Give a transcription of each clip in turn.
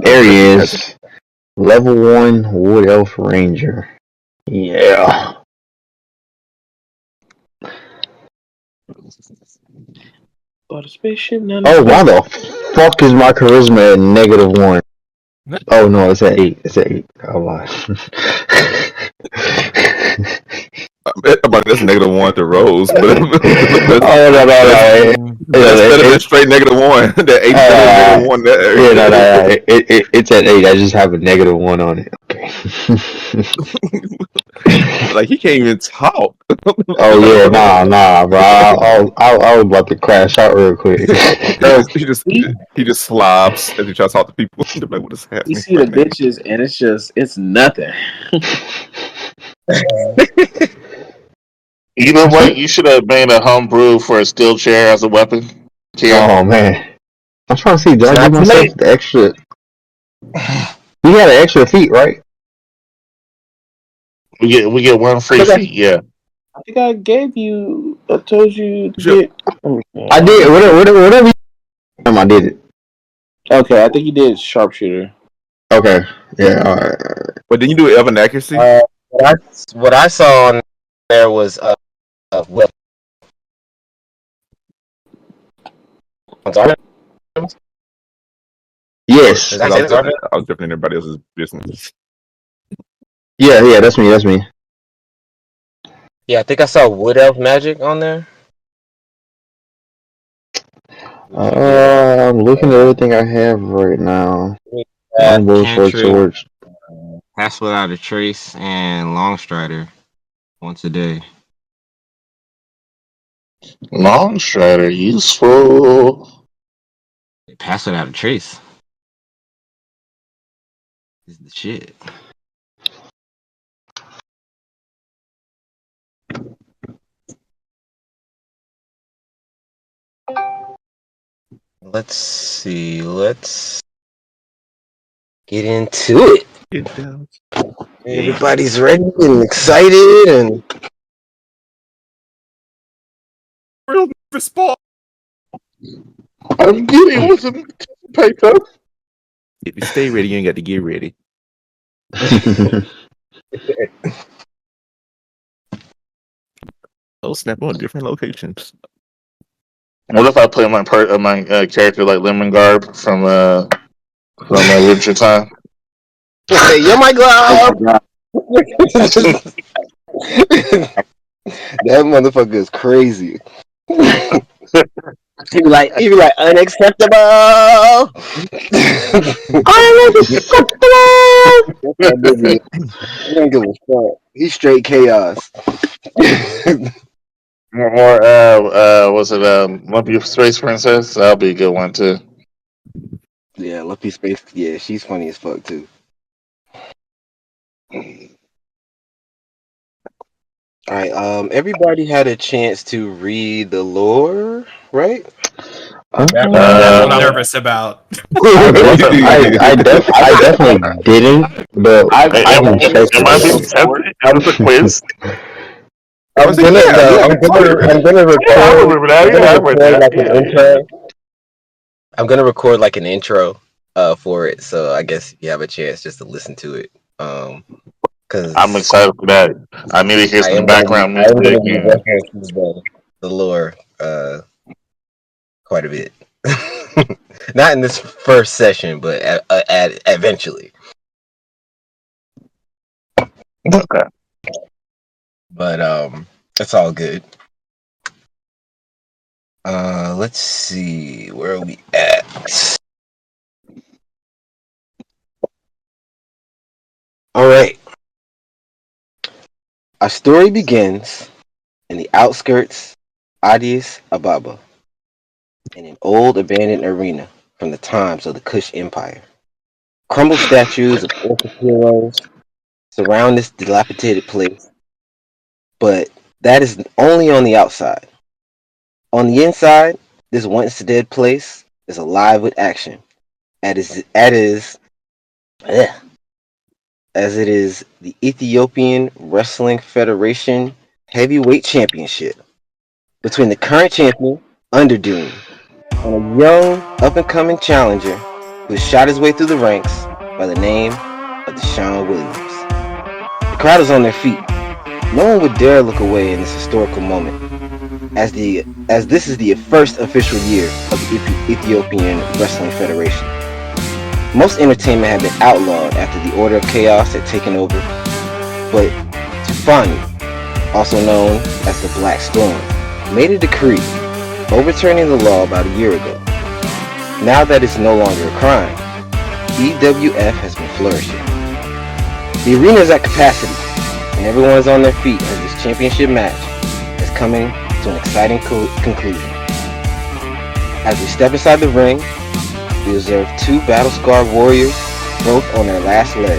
There he is. Level 1 Wood Elf Ranger. Yeah. Bought a spaceship. Oh, why the fuck is my charisma at -1? Oh no, it's at 8. It's at 8. Oh my. That's -1 to Rose, but Oh no. That's better than straight -1. That 8 better than -1. Yeah, it's at 8. I just have a -1 on it. Okay. Like he can't even talk. Oh yeah, nah, bro. I was about to crash out real quick. he just slobs as he tries to talk to people. They're like, what is happening? You see the bitches, and it's nothing. You know what? You should have made a homebrew for a steel chair as a weapon. Oh man, I'm trying to see. Did I give myself the extra? We had an extra feat, right? We get one free feat. Yeah. I think I gave you. I told you to get. I did. Whatever. I did it. Okay, I think you did sharpshooter. Okay. Yeah. All right. But did you do Evan accuracy? What I saw on there was whip. Yes. I was definitely in everybody else's business. Yeah, that's me. Yeah, I think I saw Wood Elf Magic on there. I'm looking at everything I have right now. Cantrip, Pass Without a Trace, and Longstrider once a day. Longstrider, useful. Pass Without a Trace is the shit. Let's see. Let's get into it. Everybody's ready and excited and real response. I'm getting with some paper. If you stay ready, you ain't got to get ready. Oh snap! On different locations. What if I play my character like Lemon Garb from Adventure Time? Hey, you're my glove. That motherfucker is crazy. He be like unacceptable. Unacceptable. He don't give a fuck. He's straight chaos. Or was it Lumpy Space Princess? That'll be a good one too. Yeah, Lumpy Space. Yeah, she's funny as fuck too. All right. Everybody had a chance to read the lore, right? That's what I'm nervous about. I definitely didn't, but I can check it. Might be tested out of the quiz. I'm gonna record like an intro for it, so I guess you have a chance just to listen to it. Cause I'm excited for that. I need to hear some background music. The lore quite a bit. Not in this first session, but eventually. Okay. But it's all good. Let's see, where are we at? All right. Our story begins in the outskirts of Addis Ababa, in an old abandoned arena from the times of the Kush Empire. Crumbled statues of orphan heroes surround this dilapidated place, but that is only on the outside. On the inside, this once dead place is alive with action, as it is the Ethiopian Wrestling Federation Heavyweight Championship between the current champion Underdoom, and a young, up-and-coming challenger who shot his way through the ranks by the name of Deshawn Williams. The crowd is on their feet. No one would dare look away in this historical moment, as this is the first official year of the Ethiopian Wrestling Federation. Most entertainment had been outlawed after the Order of Chaos had taken over, but Tufani, also known as the Black Storm, made a decree overturning the law about a year ago. Now that it's no longer a crime, EWF has been flourishing. The arena is at capacity, and everyone is on their feet as this championship match is coming to an exciting conclusion. As we step inside the ring, we observe two battle-scarred warriors, both on their last leg.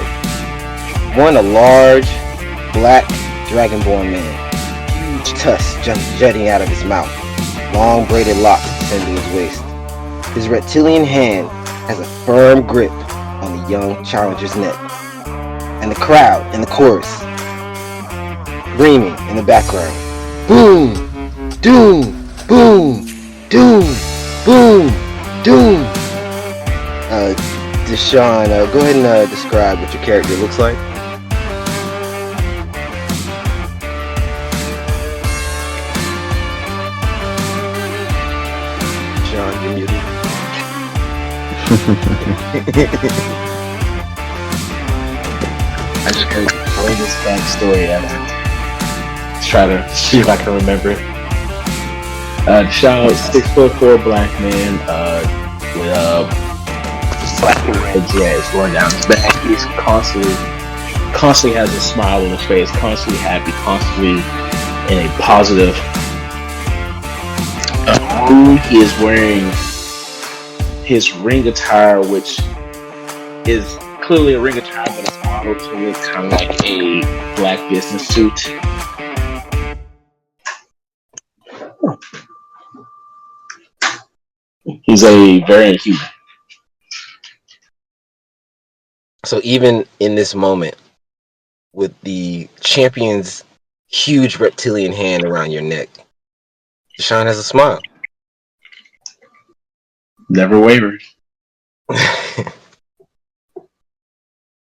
One a large, black, dragonborn man, huge tusks jutting out of his mouth, long braided locks descend to his waist. His reptilian hand has a firm grip on the young challenger's neck. And the crowd in the chorus, screaming in the background, boom, doom, boom, doom, boom, doom. Deshawn, go ahead and describe what your character looks like. Deshawn, you're muted. I just gotta explain this backstory and try to see if I can remember it. Deshawn, 6'4" black man, with black and red dreads going down his back. He's constantly has a smile on his face, constantly happy, constantly in a positive mood. He is wearing his ring attire, which is clearly a ring attire, but it's modeled to look kind of like a black business suit. He's a variant human. So even in this moment, with the champion's huge reptilian hand around your neck, Deshawn has a smile. Never wavered.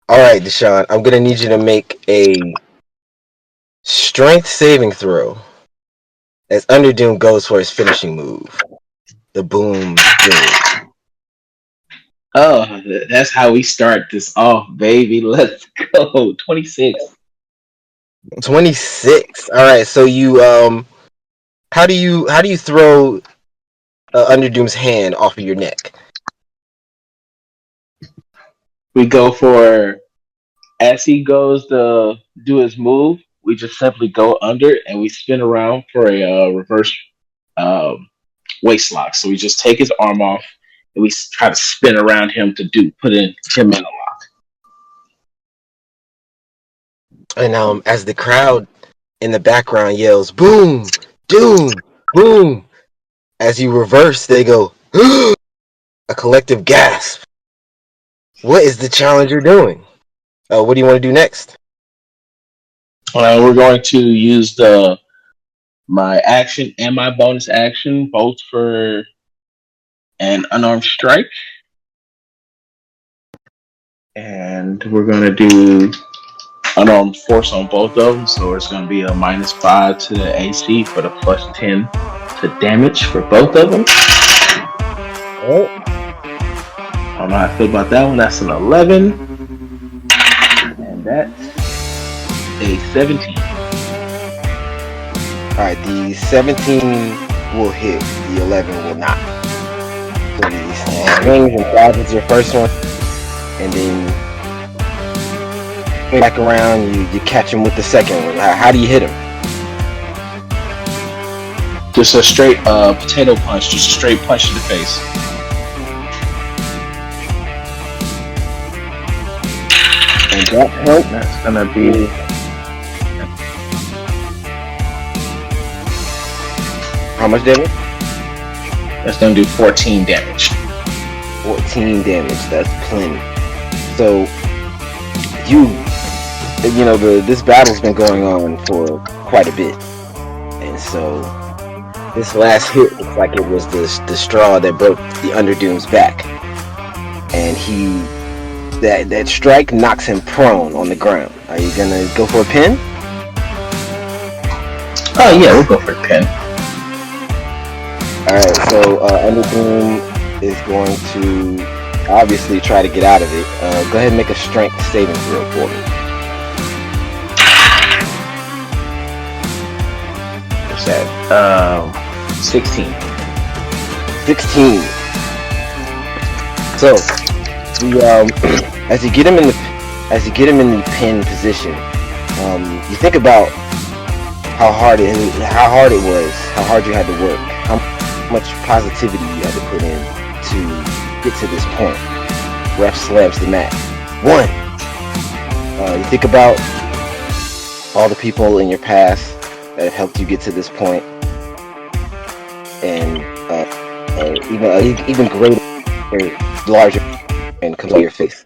All right, Deshawn, I'm going to need you to make a strength saving throw as Underdoom goes for his finishing move, the boom doom. Oh, that's how we start this off, baby. Let's go. 26. 26. All right, so you how do you throw Underdoom's hand off of your neck? We go for, as he goes to do his move, we just simply go under and we spin around for a reverse waist lock. So we just take his arm off and we try to spin around him to put him in a lock. And as the crowd in the background yells, boom, doom, boom, as you reverse, they go, a collective gasp. What is the challenger doing? What do you want to do next? We're going to use my action and my bonus action, both for an unarmed strike. And we're going to do unarmed force on both of them. So it's going to be a -5 to the AC for the +10 to damage for both of them. Oh. I don't know how I feel about that one. That's an 11. And that's a 17. Alright, the 17 will hit, the 11 will not. So these rings and dodges your first one, and then back around, you catch him with the second one. How do you hit him? Just a straight potato punch, just a straight punch to the face. And that's gonna be how much damage? That's gonna do 14 damage. 14 damage, that's plenty. So you know, this battle's been going on for quite a bit, and so This last hit looks like it was the straw that broke the Underdoom's back, and that strike knocks him prone on the ground. Are you gonna go for a pin? Oh yeah, we'll go for a pin. All right, so Underdoom is going to obviously try to get out of it. Go ahead and make a strength saving throw for me. What's that? 16. 16. So, as you get him in the pin position, you think about how hard it was, how hard you had to work, how much positivity you had to put in to get to this point. Ref slams the mat. 1. You think about all the people in your past that have helped you get to this point, and even greater, larger, and comes on your face.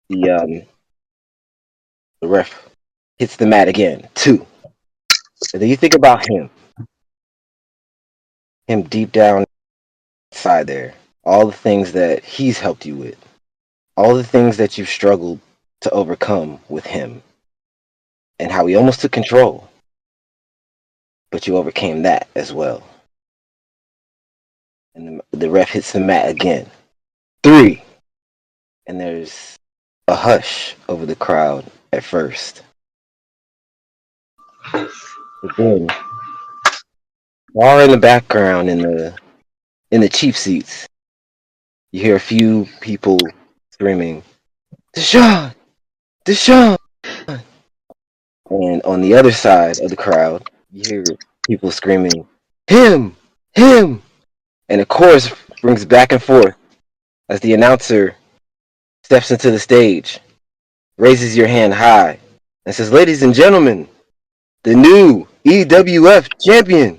The ref hits the mat again. 2. And then you think about him deep down inside there, all the things that he's helped you with, all the things that you've struggled to overcome with him, and how he almost took control, but you overcame that as well. And the ref hits the mat again. 3. And there's a hush over the crowd at first. But then, far in the background, in the cheap seats, you hear a few people screaming, "Deshawn! Deshawn!" And on the other side of the crowd, you hear people screaming, "Hymm! Hymm!" And the chorus brings back and forth as the announcer steps into the stage, raises your hand high, and says, "Ladies and gentlemen, the new EWF champion,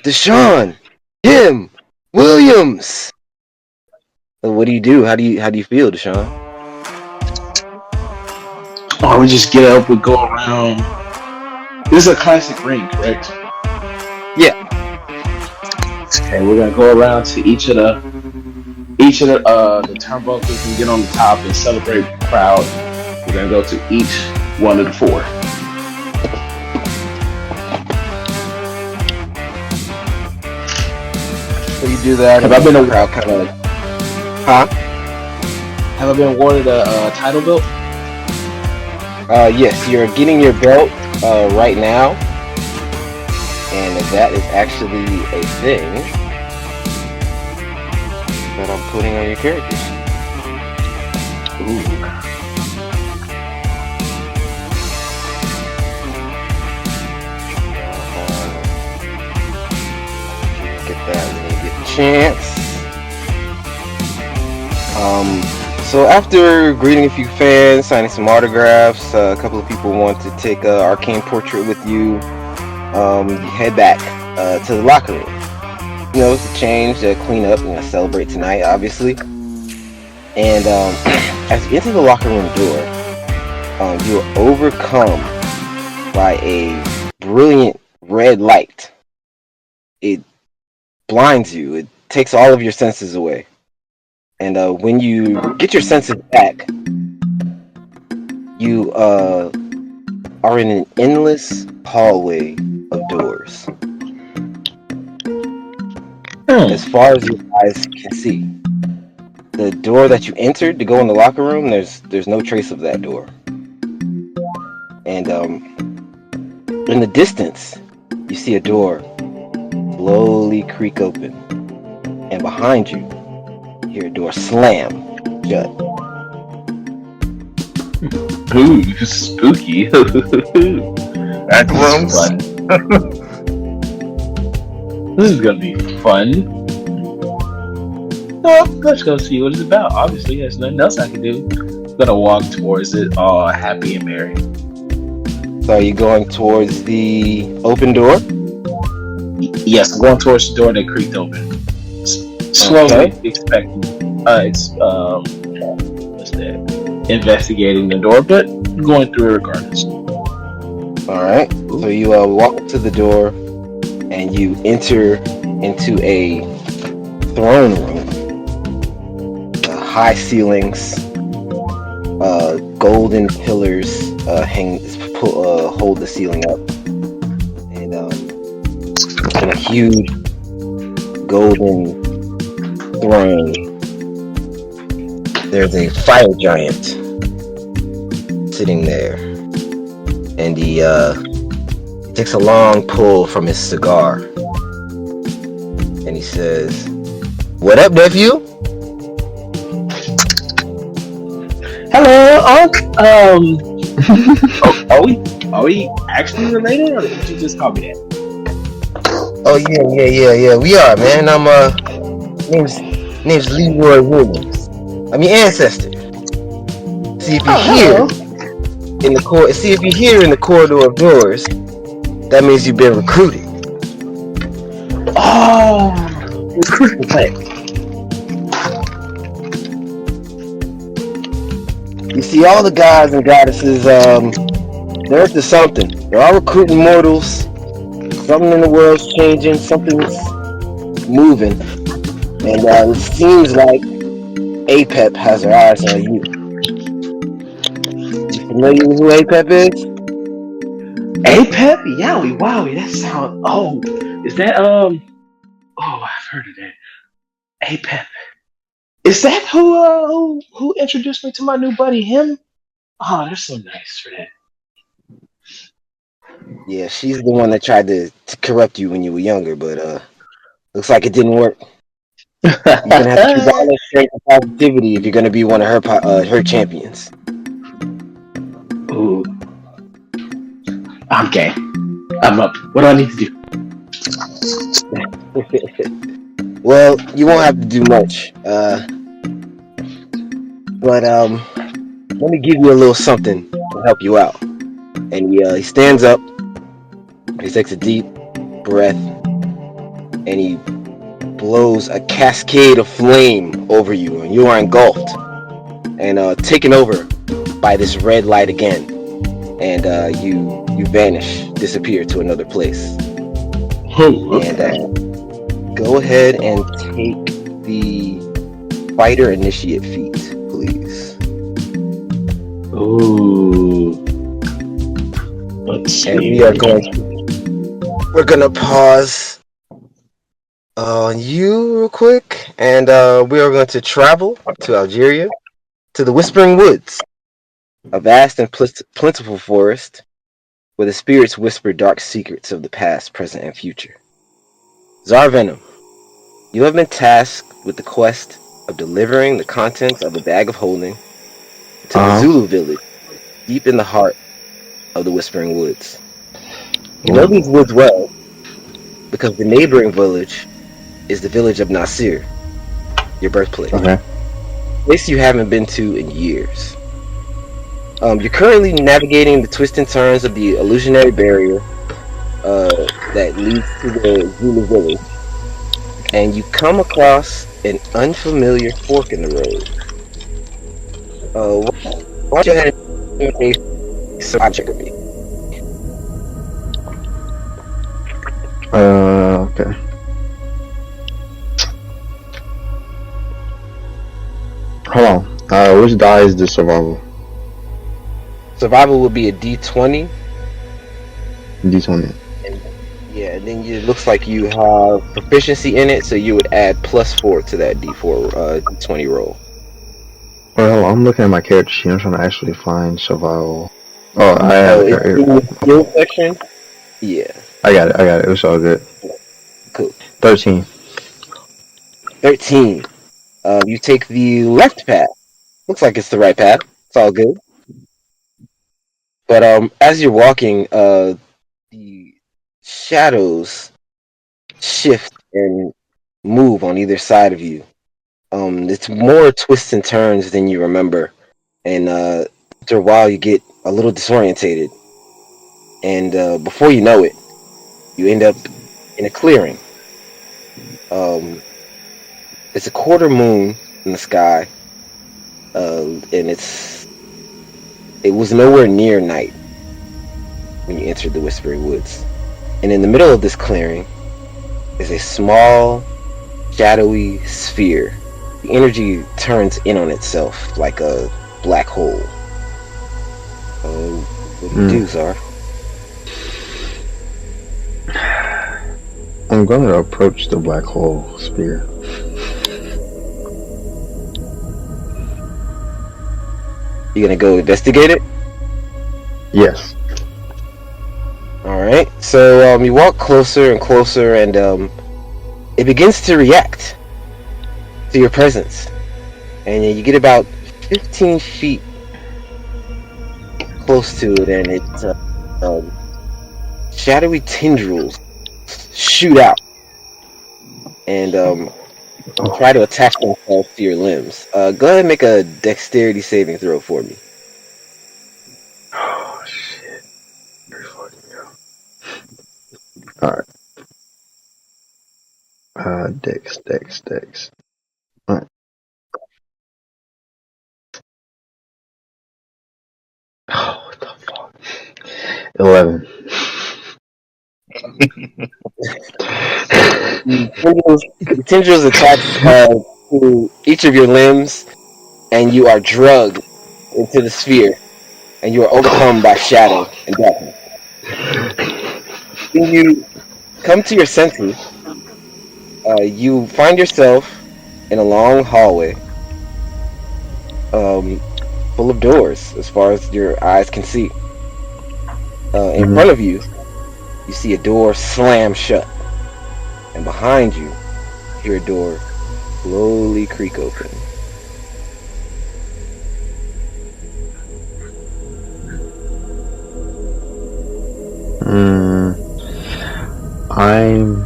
Deshawn Hymm Williams." So what do you do? How do you feel, Deshawn? Oh, we just get up, we go around. This is a classic ring, correct? Yeah. Okay, we're gonna go around to each of the turnbuckles and get on the top and celebrate with the crowd. We're gonna go to each one of the 4. So you do that. Have I been a crowd kind of? Huh? Have I been awarded a title belt? Yes, you're getting your belt right now, and that is actually a thing that I'm putting on your character sheet. Ooh. Get that when you get a chance. So after greeting a few fans, signing some autographs, a couple of people want to take an arcane portrait with you. You head back to the locker room. You know, to change, clean up, celebrate tonight, obviously. And as you enter the locker room door, you are overcome by a brilliant red light. It blinds you. It takes all of your senses away. And when you get your senses back, you are in an endless hallway of doors. As far as your eyes can see. The door that you entered to go in the locker room, there's no trace of that door. And in the distance, you see a door slowly creak open. And behind you, hear a door slam shut. Ooh, spooky. Back rooms. Fun. This is gonna be fun. Oh, let's go see what it's about. Obviously, there's nothing else I can do. I'm gonna walk towards it, all happy and merry. So are you going towards the open door? Yes, I'm going towards the door that creaked open. Slowly expecting, what's that? Investigating the door, but going through it regardless. All right. So you walk up to the door, and you enter into a throne room. High ceilings, golden pillars hold the ceiling up, and on a huge golden throne, there's a fire giant sitting there, and he takes a long pull from his cigar, and he says, "What up, nephew?" Hello, Unc. Are we actually related, or did you just call me that? Oh yeah. We are, man. I'm name's Leroy Williams. I'm your ancestor. See if you're here in the corridor of doors. That means you've been recruited. Oh, recruiting plan. You see, all the gods and goddesses, they're up to something. They're all recruiting mortals. Something in the world's changing. Something's moving. And it seems like APEP has her eyes on you. You familiar with who APEP is? APEP? Yowie, wowie, that sound. Oh, is that Oh, I've heard of that. APEP. Is that who introduced me to my new buddy Hymm? Oh, they're so nice for that. Yeah, she's the one that tried to corrupt you when you were younger, but looks like it didn't work. You're gonna have to keep all that strength and positivity if you're gonna be one of her champions. Ooh, I'm game. I'm up. What do I need to do? Well, you won't have to do much. But let me give you a little something to help you out. And he stands up. He takes a deep breath, and he blows a cascade of flame over you, and you are engulfed and taken over by this red light again, and you vanish, disappear to another place. Oh, okay. And go ahead and take the fighter initiate feat, please. Ooh. Let's see. And we're gonna pause on you real quick, and we are going to travel to Algeria, to the Whispering Woods, a vast and plentiful forest where the spirits whisper dark secrets of the past, present, and future. Xarvenom, you have been tasked with the quest of delivering the contents of the Bag of Holding to the Zulu village, deep in the heart of the Whispering Woods. You know these woods well, because the neighboring village is the village of Nasir, your birthplace. Okay. A place you haven't been to in years. You're currently navigating the twists and turns of the illusionary barrier that leads to the Zulu village, and you come across an unfamiliar fork in the road. Why don't you have a check of me? Okay. Hold on. Which die is the survival? Survival would be a D20. D20. Yeah, and then it looks like you have proficiency in it, so you would add +4 to that D20 roll. Well, I'm looking at my character sheet. I'm trying to actually find survival. Oh, I have it it's right in here. the skill section. Yeah. I got it. It's all good. Cool. 13. 13. You take the left path. Looks like it's the right path. It's all good. But as you're walking, the shadows shift and move on either side of you. It's more twists and turns than you remember, and after a while you get a little disorientated, and before you know it, you end up in a clearing. It's a quarter moon in the sky, and it was nowhere near night when you entered the Whispering Woods. And in the middle of this clearing, is a small, shadowy sphere. The energy turns in on itself like a black hole. What do you do, Zar? I'm going to approach the black hole sphere. You gonna go investigate it? Yes. Alright, so you walk closer and closer, and it begins to react to your presence. And you get about 15 feet close to it, and it's shadowy tendrils shoot out and try to attach themselves to your limbs. Go ahead and make a dexterity saving throw for me. Oh, shit. Here fucking go. Alright. Dex. Alright. Oh, what the fuck? 11. The tendrils attach to each of your limbs, and you are drugged into the sphere, and you are overcome by shadow and darkness. When you come to your senses, you find yourself in a long hallway full of doors as far as your eyes can see. In front of you, you see a door slam shut, and behind you, you hear a door slowly creak open. I'm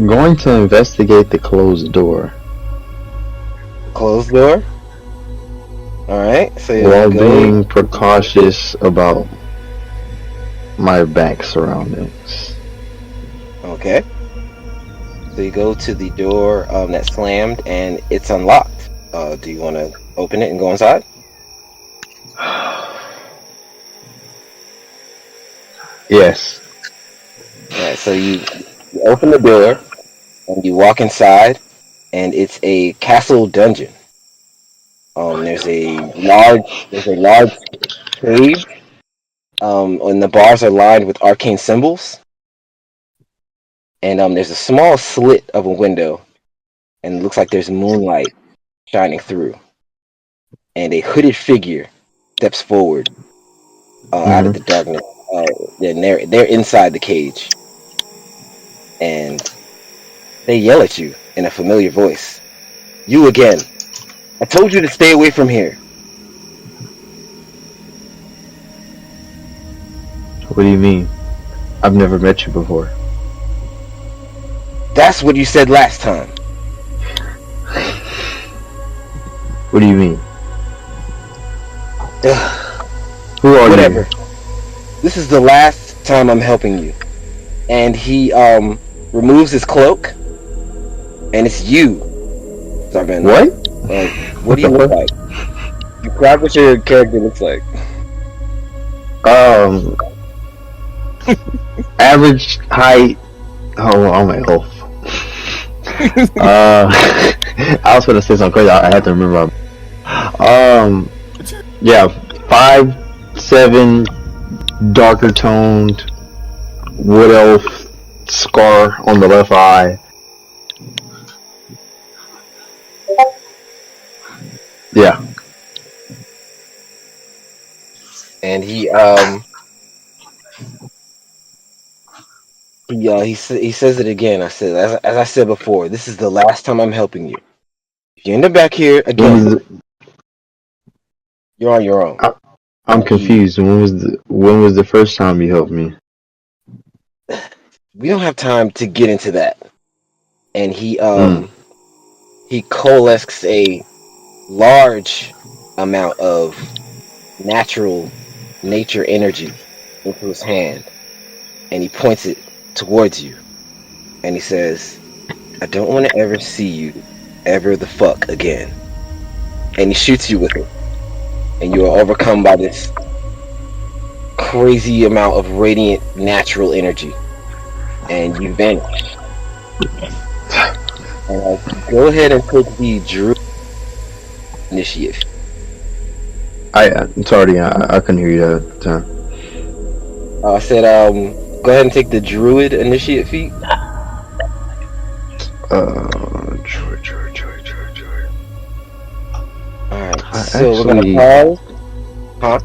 going to investigate the closed door. Closed door? Alright, so while being precautious about my back surroundings. Okay. So you go to the door that slammed, and it's unlocked. Do you want to open it and go inside? Yes. Alright, so you open the door, and you walk inside, and it's a castle dungeon. There's a large cave, and the bars are lined with arcane symbols. And there's a small slit of a window, and it looks like there's moonlight shining through. And a hooded figure steps forward out of the darkness. Then they're inside the cage, and they yell at you in a familiar voice. "You again! I told you to stay away from here." What do you mean? I've never met you before. That's what you said last time. What do you mean? Who are Whatever. you? This is the last time I'm helping you. And he removes his cloak, and it's you, Xarvenom. What? What do you look like? Describe what your character looks like. Average height. Oh, I'm at health. I was gonna say something crazy. I had to remember. Yeah, 5'7", darker toned, wood elf, scar on the left eye. Yeah. And he says it again. I said, as I said before, this is the last time I'm helping you. If you end up back here again, you're on your own. I'm confused. When was the first time you helped me? We don't have time to get into that. And he coalesces a large amount of nature energy into his hand, and he points it towards you, and he says, "I don't want to ever see you ever the fuck again." And he shoots you with it, and you are overcome by this crazy amount of radiant natural energy. and you vanish. And go ahead and take the Druid initiative. I'm sorry, I couldn't hear you at the time. I said, go ahead and take the Druid initiate feat. Druid. Alright, I so we're actually- gonna pause.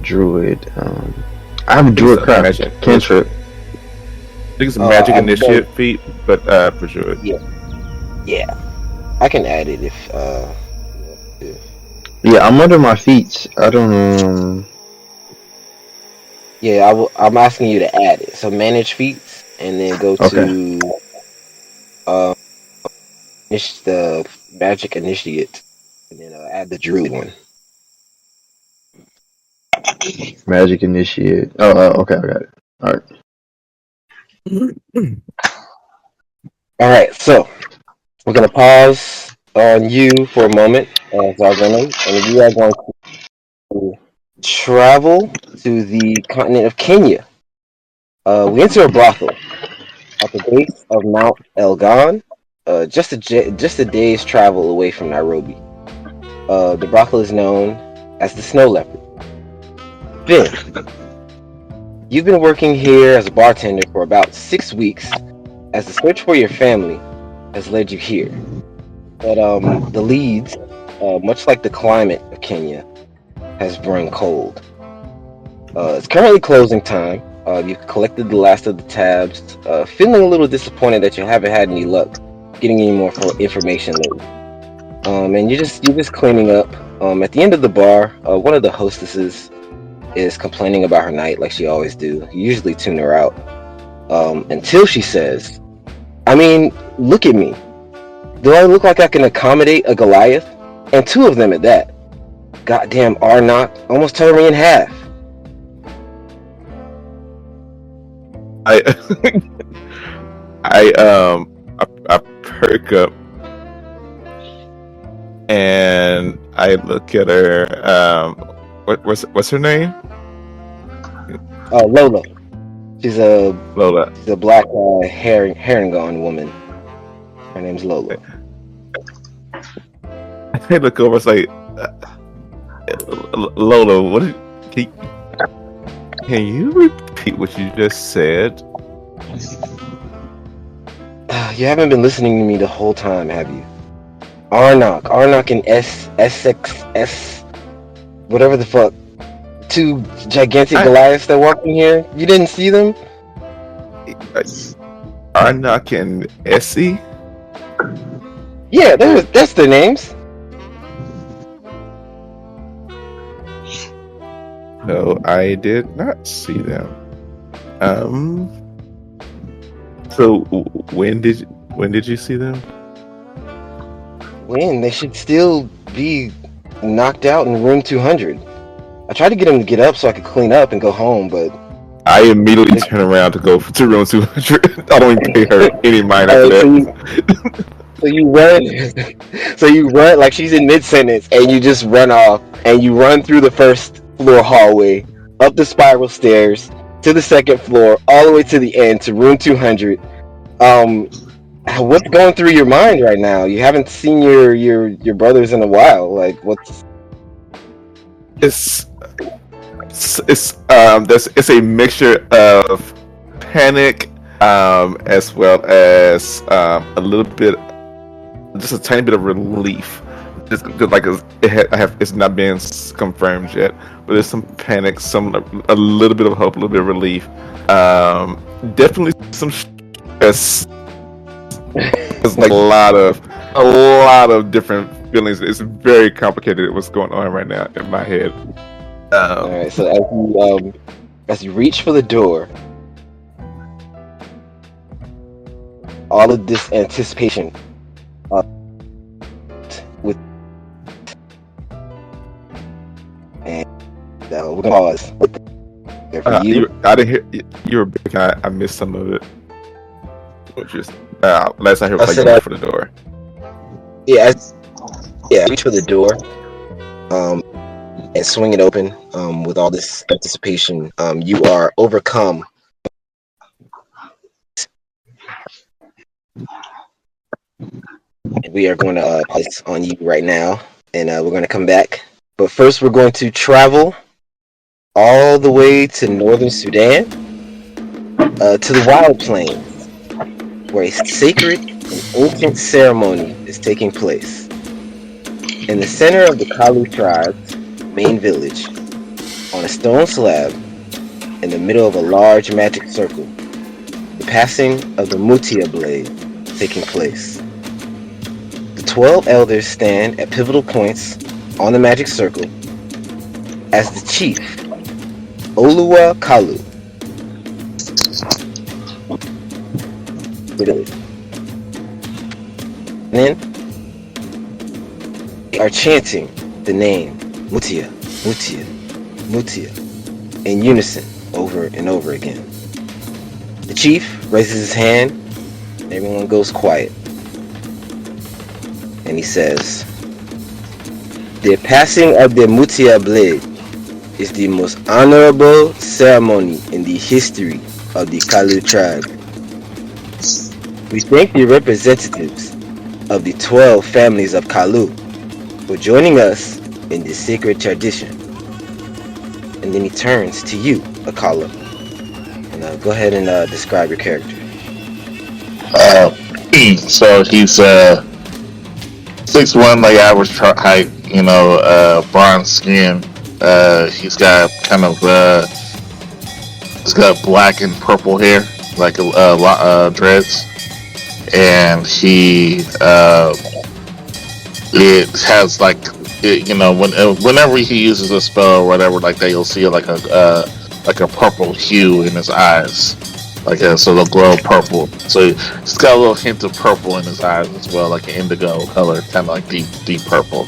Druid. I have a Druid craft Magic. cantrip. I think it's a magic initiate feat, but for sure. Yeah, I can add it if Yeah, I'm under my feet. I don't Yeah, I'm asking you to add it. So manage feats, and then go to the magic initiate, and then add the Druid one. magic initiate. Okay, I got it. Alright. Alright, so we're gonna pause on you for a moment, Xarvenom, and you are going to travel to the continent of Kenya. We enter a brothel at the base of Mount Elgon, just a day's travel away from Nairobi. The brothel is known as the Snow Leopard. Finn, you've been working here as a bartender for about 6 weeks, as the search for your family has led you here. But the leads, much like the climate of Kenya, has grown cold. It's currently closing time. You've collected the last of the tabs, feeling a little disappointed that you haven't had any luck getting any more information lately. And you're just cleaning up. At the end of the bar, one of the hostesses is complaining about her night like she always do. You usually tune her out until she says, "I mean, look at me. Do I look like I can accommodate a Goliath? And 2 of them at that. Goddamn Arnott almost tore me in half." I perk up and I look at her. What's her name? Lola. She's a Lola. She's a black herringon woman. Her name's Lola. I look over. It's like, Lola, can you repeat what you just said? You haven't been listening to me the whole time, have you? Arnott and SXS, whatever the fuck. 2 gigantic Goliaths that walk in here. You didn't see them? Arnott and Essie? Yeah, that's their names. No, I did not see them. So when did you see them? When? They should still be knocked out in room 200. I tried to get them to get up so I could clean up and go home, but I immediately turn around to go to room 200. I don't even pay her any mind after that. So you run like she's in mid-sentence, and you just run off, and you run through the first floor hallway, up the spiral stairs, to the second floor, all the way to the end, to room 200. What's going through your mind right now? You haven't seen your brothers in a while. Like, what's... It's a mixture of panic, as well as a little bit, just a tiny bit of relief. Just like it's not been confirmed yet, but there's some panic, a little bit of hope, a little bit of relief. Definitely some stress. It's like a lot of different feelings. It's very complicated what's going on right now in my head. All right, so as you reach for the door, all of this anticipation with, and we're gonna pause. For you, I didn't hear you were big. I missed some of it. Which is last I heard was like for the door. Reach for the door, and swing it open. With all this anticipation, you are overcome We are going to place on you right now, and we're going to come back. But first, we're going to travel all the way to northern Sudan, to the Wild Plains, where a sacred and ancient ceremony is taking place. In the center of the Kalu tribe's main village, on a stone slab, in the middle of a large magic circle, the passing of the Mutia blade is taking place. The 12 elders stand at pivotal points on the magic circle as the chief, Oluwa Kalu, and then they are chanting the name Mutia, Mutia, Mutia in unison over and over again. The chief raises his hand, and everyone goes quiet. And he says, "The passing of the Mutia blade is the most honorable ceremony in the history of the Kalu tribe. We thank the representatives of the 12 families of Kalu for joining us in this sacred tradition." And then he turns to you, Akala. And go ahead and describe your character. So he's 6'1", like average height, bronze skin. He's got kind of he's got black and purple hair, like dreads, and he it has like whenever he uses a spell or whatever like that, you'll see like a purple hue in his eyes, so they'll glow purple. So he's got a little hint of purple in his eyes as well, like an indigo color, kind of like deep purple.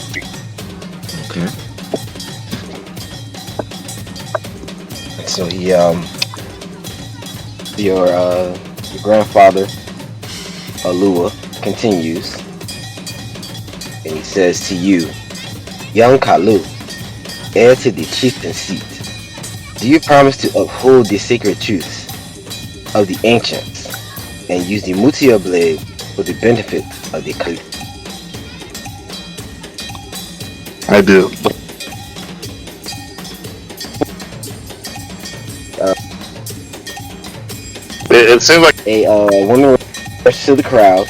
Okay. So he your grandfather Alua continues, and he says to you, "Young Kalu, heir to the chieftain seat, do you promise to uphold the sacred truths of the ancients and use the Mutia blade for the benefit of the Kalu?" I do. It seems like a woman rushes to the crowd,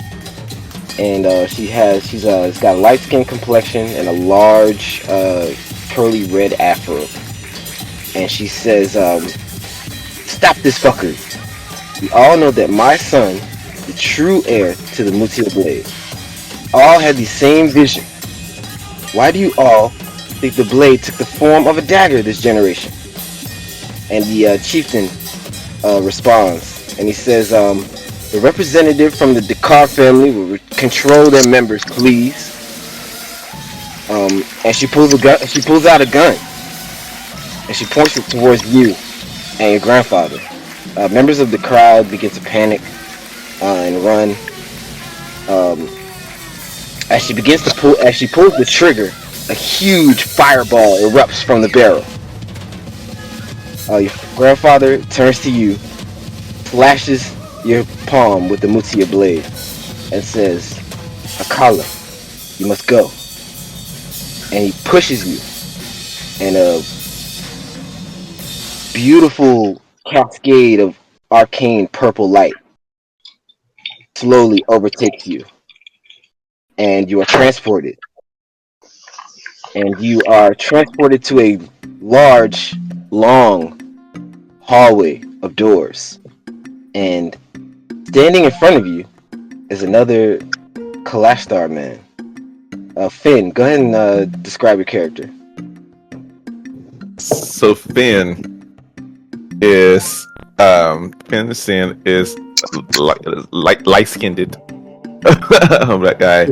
and she's got a light skin complexion and a large curly red afro, and she says, "Stop this fucker! We all know that my son, the true heir to the Mutia blade, all had the same vision. Why do you all think the blade took the form of a dagger this generation?" And the chieftain responds, and he says, "The representative from the Dakar family will control their members, please." And she pulls out a gun, and she points it towards you and your grandfather. Members of the crowd begin to panic and run. As she pulls the trigger, a huge fireball erupts from the barrel. Your grandfather turns to you, slashes your palm with the Mutia blade, and says, "Akala, you must go." And he pushes you, and a beautiful cascade of arcane purple light slowly overtakes you, and you are transported. And you are transported to a large, long hallway of doors. And standing in front of you is another Kalashtar man. Finn, go ahead and describe your character. So Finn is Finn is like light-skinned. That guy.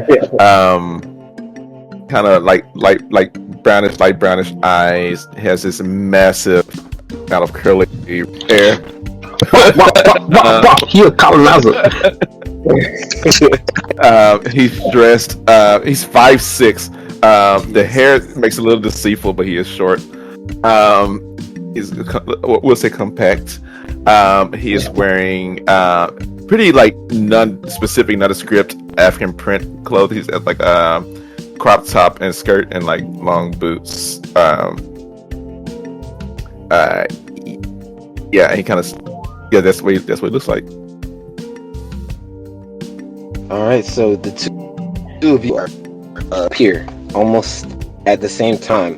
Kind of like light brownish eyes. Has this massive kind of curly hair. You're a colonizer. He's dressed. He's 5'6". The hair makes it a little deceitful, but he is short. He's, we'll say, compact, He is wearing pretty like non-specific, nondescript African print clothes. He's got like crop top and skirt and like long boots. Yeah, he kind of that's what it looks like. All right, so the two of you are up here almost at the same time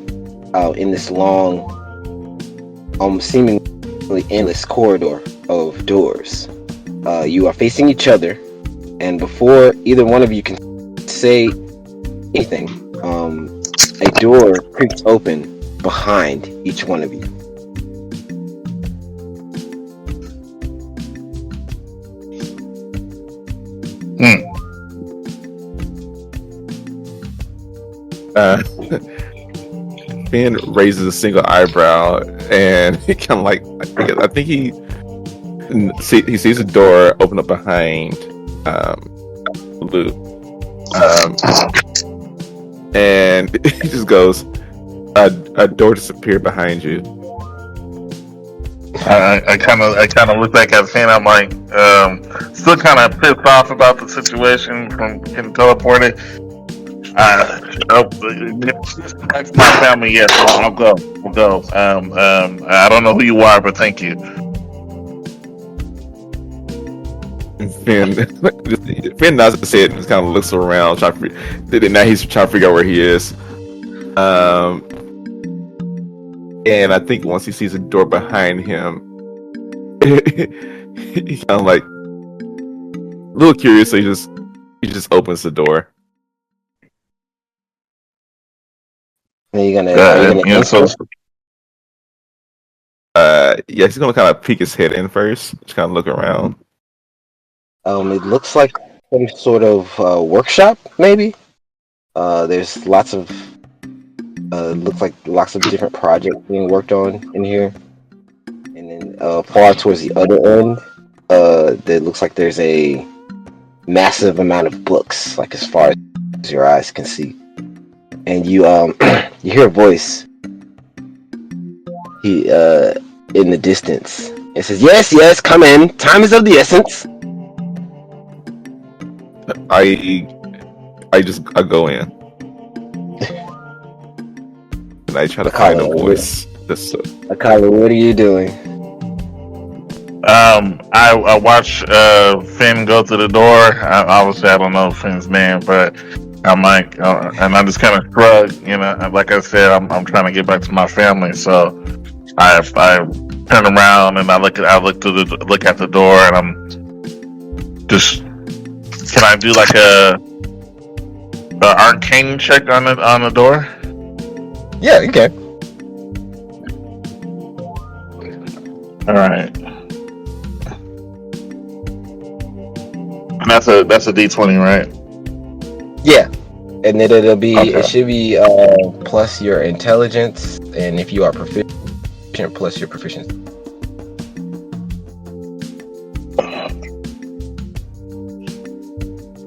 in this long, seemingly endless corridor of doors. You are facing each other, and before either one of you can say anything, a door creaks open behind each one of you. Finn raises a single eyebrow, and he kind of like, I think he sees a door open up behind Luke, and he just goes, "A door disappeared behind you." I kind of look back at Finn. I'm like, still kind of pissed off about the situation from getting teleported. Back to my family, yes, I'll go. I don't know who you are, but thank you. Finn nods his head and just kind of looks around, now he's trying to figure out where he is. And I think once he sees a door behind him, he's kind of like a little curious, so he just opens the door. Are you gonna yeah, he's gonna kind of peek his head in first, just kind of look around. It looks like some sort of workshop, maybe. There's lots of looks like lots of different projects being worked on in here. And then far towards the other end, there looks like there's a massive amount of books, like as far as your eyes can see. And you you hear a voice. He in the distance. It says, "Yes, come in. Time is of the essence." I go in. And I try to find a voice. Akala, what are you doing? I watch Finn go to the door. Obviously, I don't know Finn's name, but I'm like, and I just kind of shrug. You know, like I said, I'm trying to get back to my family, so I turn around and I look at the door, and I'm just. Can I do like a arcane check on the door? Yeah, you can. All right. And that's a D20, right? Yeah, and then it'll be Okay. It should be plus your intelligence, and if you are proficient, plus your proficiency.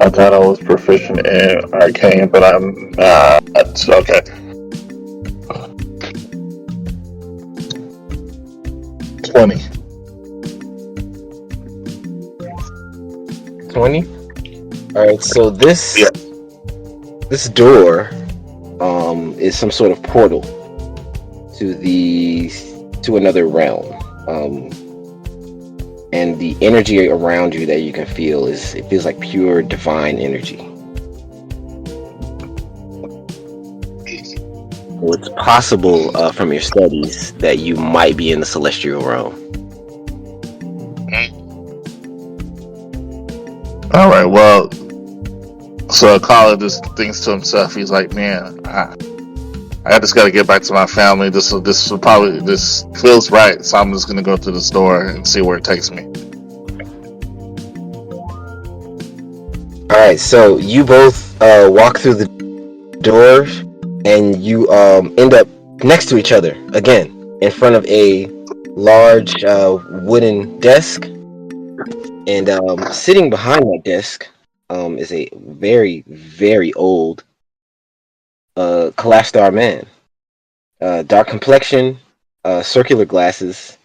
I thought I was proficient in arcane, but I'm not. Okay. 20. 20. All right, so this Yeah. this door is some sort of portal to another realm. And the energy around you that you can feel it feels like pure divine energy. So it's possible from your studies that you might be in the celestial realm. All right. Well, so Akala just thinks to himself. He's like, "Man, I just got to get back to my family. This feels right. So I'm just gonna go to the store and see where it takes me." All right, so you both walk through the doors, and you end up next to each other again in front of a large wooden desk, and sitting behind that desk is a very, very old Kalastar man. Dark complexion, circular glasses,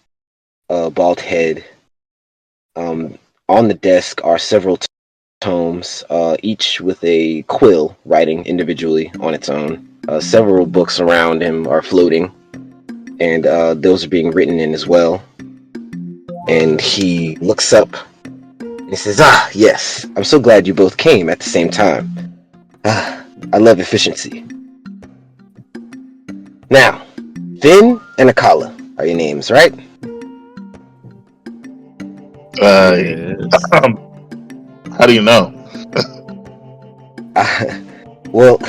bald head. On the desk are several tomes, each with a quill writing individually on its own. Several books around him are floating, and those are being written in as well. And he looks up and he says, "Ah, yes, I'm so glad you both came at the same time. I love efficiency. Now, Finn and Akala are your names, right?" How do you know? Well,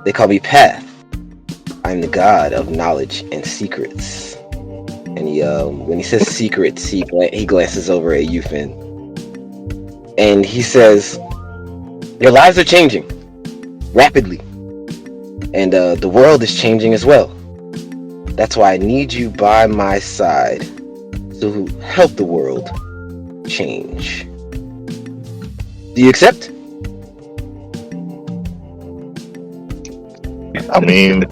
they call me Path. I'm the god of knowledge and secrets. And he, when he says secrets, he glances over at you, Finn. And he says, "Your lives are changing rapidly. And the world is changing as well. That's why I need you by my side to help the world change. Do you accept?" I mean,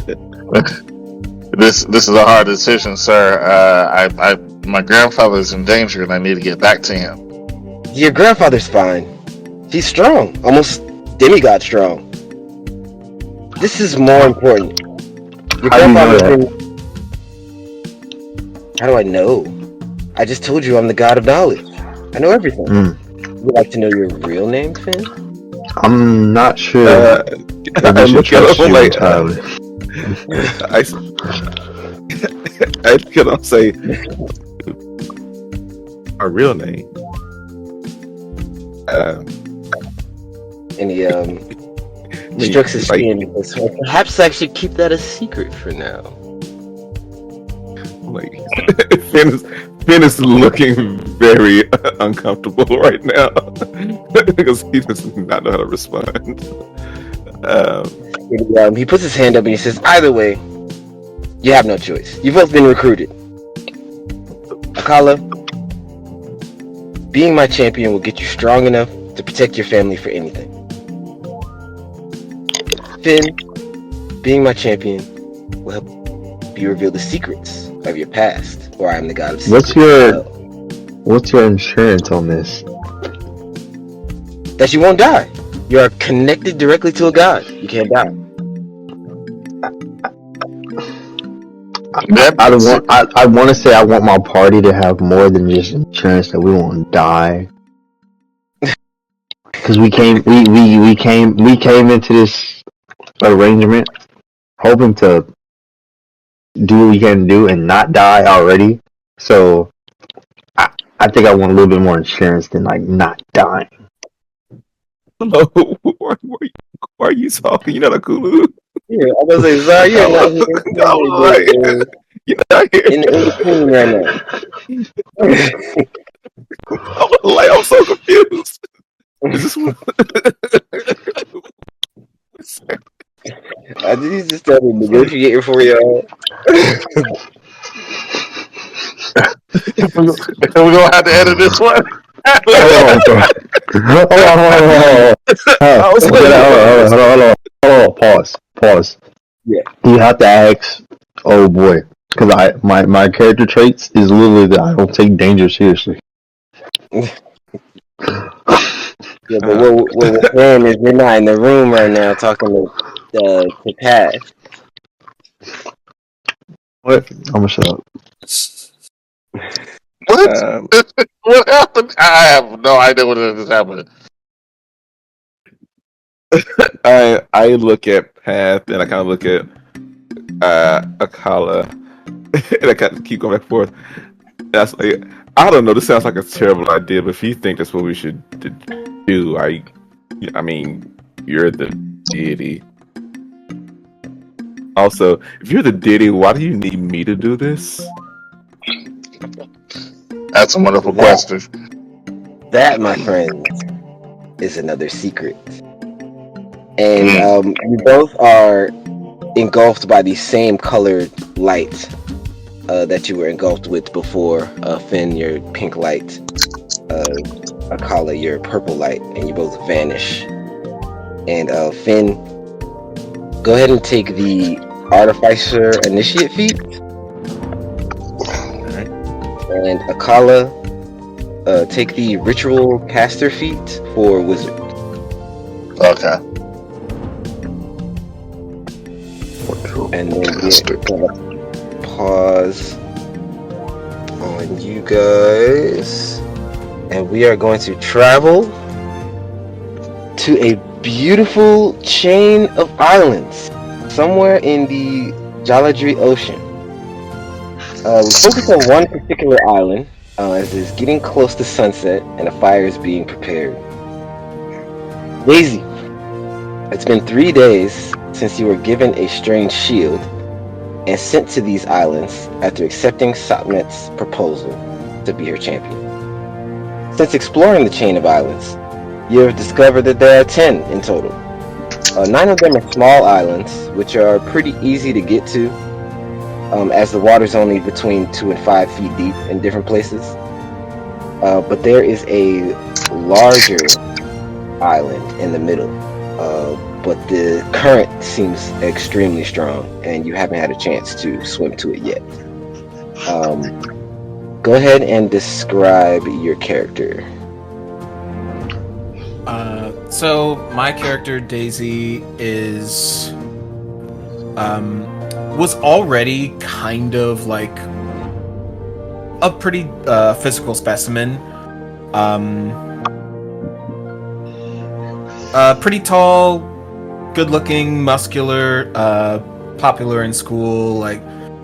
this is a hard decision, sir. My grandfather's in danger, and I need to get back to him. Your grandfather's fine. He's strong, almost demigod strong. This is more important. Your grandfather's been... How do I know? I just told you I'm the god of knowledge. I know everything. Would you like to know your real name, Finn? I'm not sure. I look at him like, I cannot say our real name. And he strokes his skin and says, "Well, perhaps I should keep that a secret for now." Like Finn is looking very uncomfortable right now because he does not know how to respond. He puts his hand up and he says, "Either way, you have no choice. You've both been recruited. Akala, being my champion will get you strong enough to protect your family for anything. Finn, being my champion will help you reveal the secrets of your past, or I am the god of secrets." What's your insurance on this? That you won't die. You are connected directly to a god. You can't die. I want to say I want my party to have more than just insurance that we won't die. Because we came into this arrangement hoping to do what we can do and not die already. So I think I want a little bit more insurance than like not dying. Hello, why are you talking? You're not a Kalu. Yeah, I was like, "Zah, you're not here. You're not here. In between right now." I'm so confused. Is this one? I think he's just started negotiating for y'all. We're gonna have to edit this one. Hold on. Pause. Yeah. You have to ask. Oh boy, because my character traits is literally that I don't take danger seriously. Yeah, but what we're saying is you're not in the room right now talking to Pat. What? I'm gonna shut up. What? What happened? I have no idea what is happening. I look at Path and I kind of look at Akala and I kind of keep going back and forth. And I was like, I don't know. This sounds like a terrible idea, but if you think that's what we should do, I mean, you're the deity. Also, if you're the deity, why do you need me to do this? That's a wonderful question. That, my friend, is another secret. And you both are engulfed by the same colored light that you were engulfed with before. Finn, your pink light. Akala, your purple light. And you both vanish. And Finn, go ahead and take the Artificer Initiate feat. And Akala, take the ritual caster feat for wizard. Okay. And then we're gonna pause on you guys, and we are going to travel to a beautiful chain of islands somewhere in the Jaladri Ocean. We focus on one particular island as it's getting close to sunset and a fire is being prepared. Daisy, it's been 3 days since you were given a strange shield and sent to these islands after accepting Satmet's proposal to be her champion. Since exploring the chain of islands, you have discovered that there are 10 in total. 9 of them are small islands, which are pretty easy to get to, as the water's only between 2 and 5 feet deep in different places. But there is a larger island in the middle, but the current seems extremely strong, and you haven't had a chance to swim to it yet. Go ahead and describe your character. So my character Daisy is was already kind of like a pretty physical specimen. Pretty tall, good-looking, muscular, popular in school, like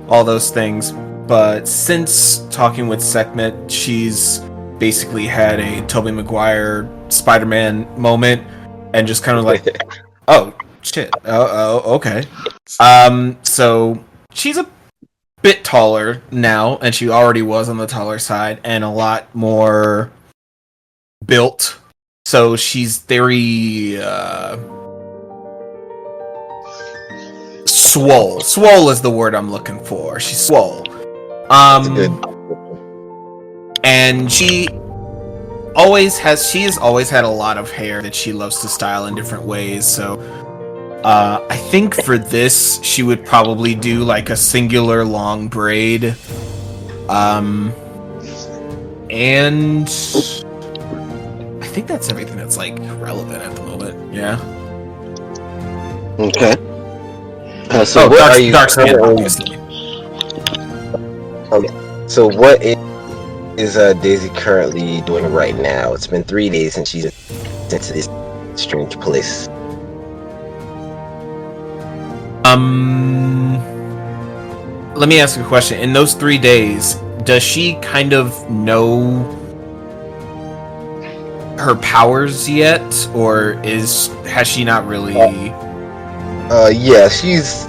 all those things. But since talking with Sekhmet, she's basically had a Tobey Maguire Spider-Man moment, and just kind of like, oh shit, oh okay. So she's a bit taller now, and she already was on the taller side, and a lot more built. So she's very swole. Swole is the word I'm looking for. She's swole. And she has always had a lot of hair that she loves to style in different ways. So I think for this she would probably do like a singular long braid. And I think that's everything that's like relevant at the moment. Yeah. Okay. So what are you dark skin, currently- obviously. Okay. So what is Daisy currently doing right now? It's been 3 days since she's sent to this strange place. Let me ask you a question. In those 3 days, does she kind of know her powers yet, or has she not really? She's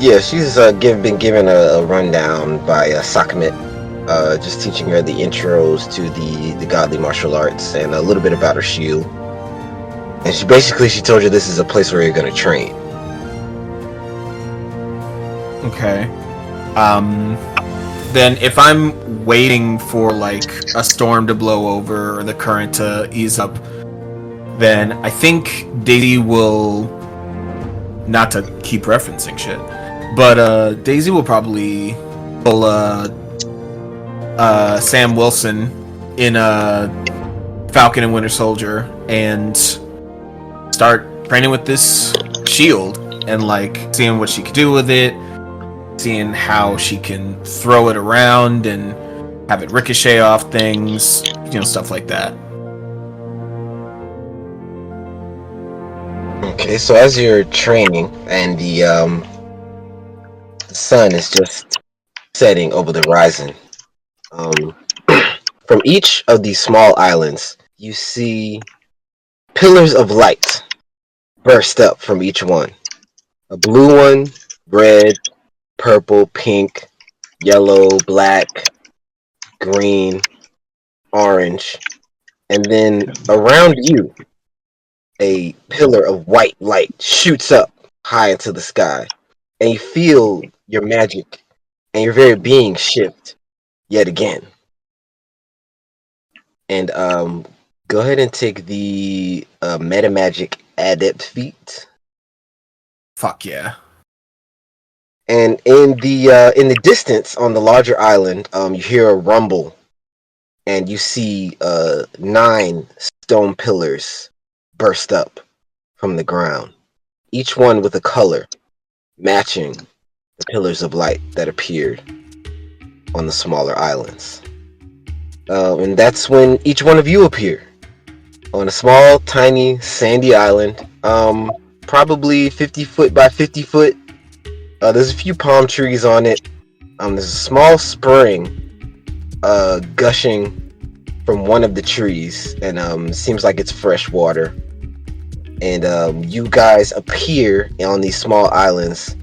been given a rundown by Sekhmet, just teaching her the intros to the godly martial arts and a little bit about her shield. And she told you this is a place where you're gonna train. Okay. Then if I'm waiting for like a storm to blow over or the current to ease up, then I think Daisy will, not to keep referencing shit, but Daisy will probably pull Sam Wilson in Falcon and Winter Soldier and start training with this shield and like seeing what she could do with it, seeing how she can throw it around and have it ricochet off things, stuff like that. Okay, so as you're training and the sun is just setting over the horizon, from each of these small islands, you see pillars of light burst up from each one. A blue one, red, purple, pink, yellow, black, green, orange, and then around you, a pillar of white light shoots up high into the sky, and you feel your magic and your very being shift yet again. And go ahead and take the meta magic adept feat. Fuck yeah. And in the distance on the larger island, you hear a rumble and you see 9 stone pillars burst up from the ground, each one with a color matching the pillars of light that appeared on the smaller islands. And that's when each one of you appear on a small, tiny, sandy island, probably 50 foot by 50 foot. There's a few palm trees on it. There's a small spring gushing from one of the trees, and seems like it's fresh water. And you guys appear on these small islands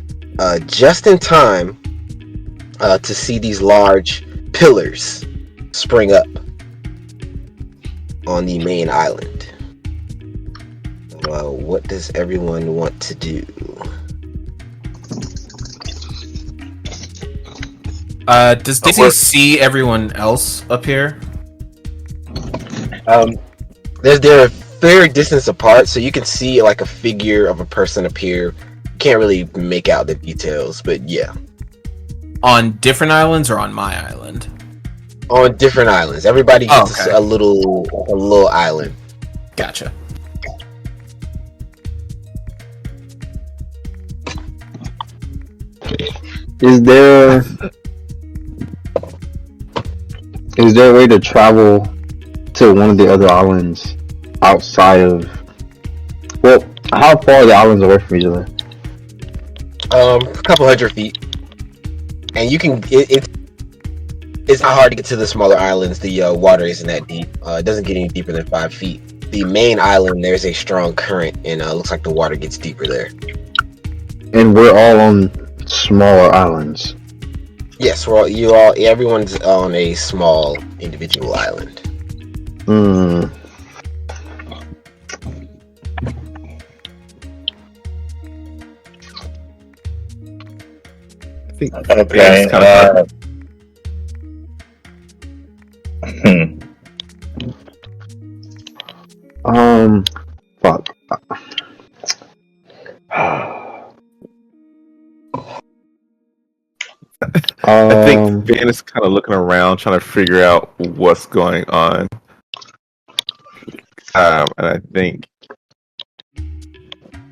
just in time to see these large pillars spring up on the main island. What does everyone want to do? Does Daisy see everyone else up here? They're a fair distance apart, so you can see like a figure of a person appear. You can't really make out the details, but yeah. On different islands or on my island? On different islands. Everybody gets a little island. Gotcha. Is there a way to travel to one of the other islands outside of? Well, how far are the islands away from each other? A couple hundred feet, and you can. It's not hard to get to the smaller islands. The water isn't that deep. It doesn't get any deeper than 5 feet. The main island, there's a strong current, and looks like the water gets deeper there. And we're all on smaller islands. Yes, everyone's on a small individual island. I think Okay. Fuck. I think Ben is kind of looking around, trying to figure out what's going on. And I think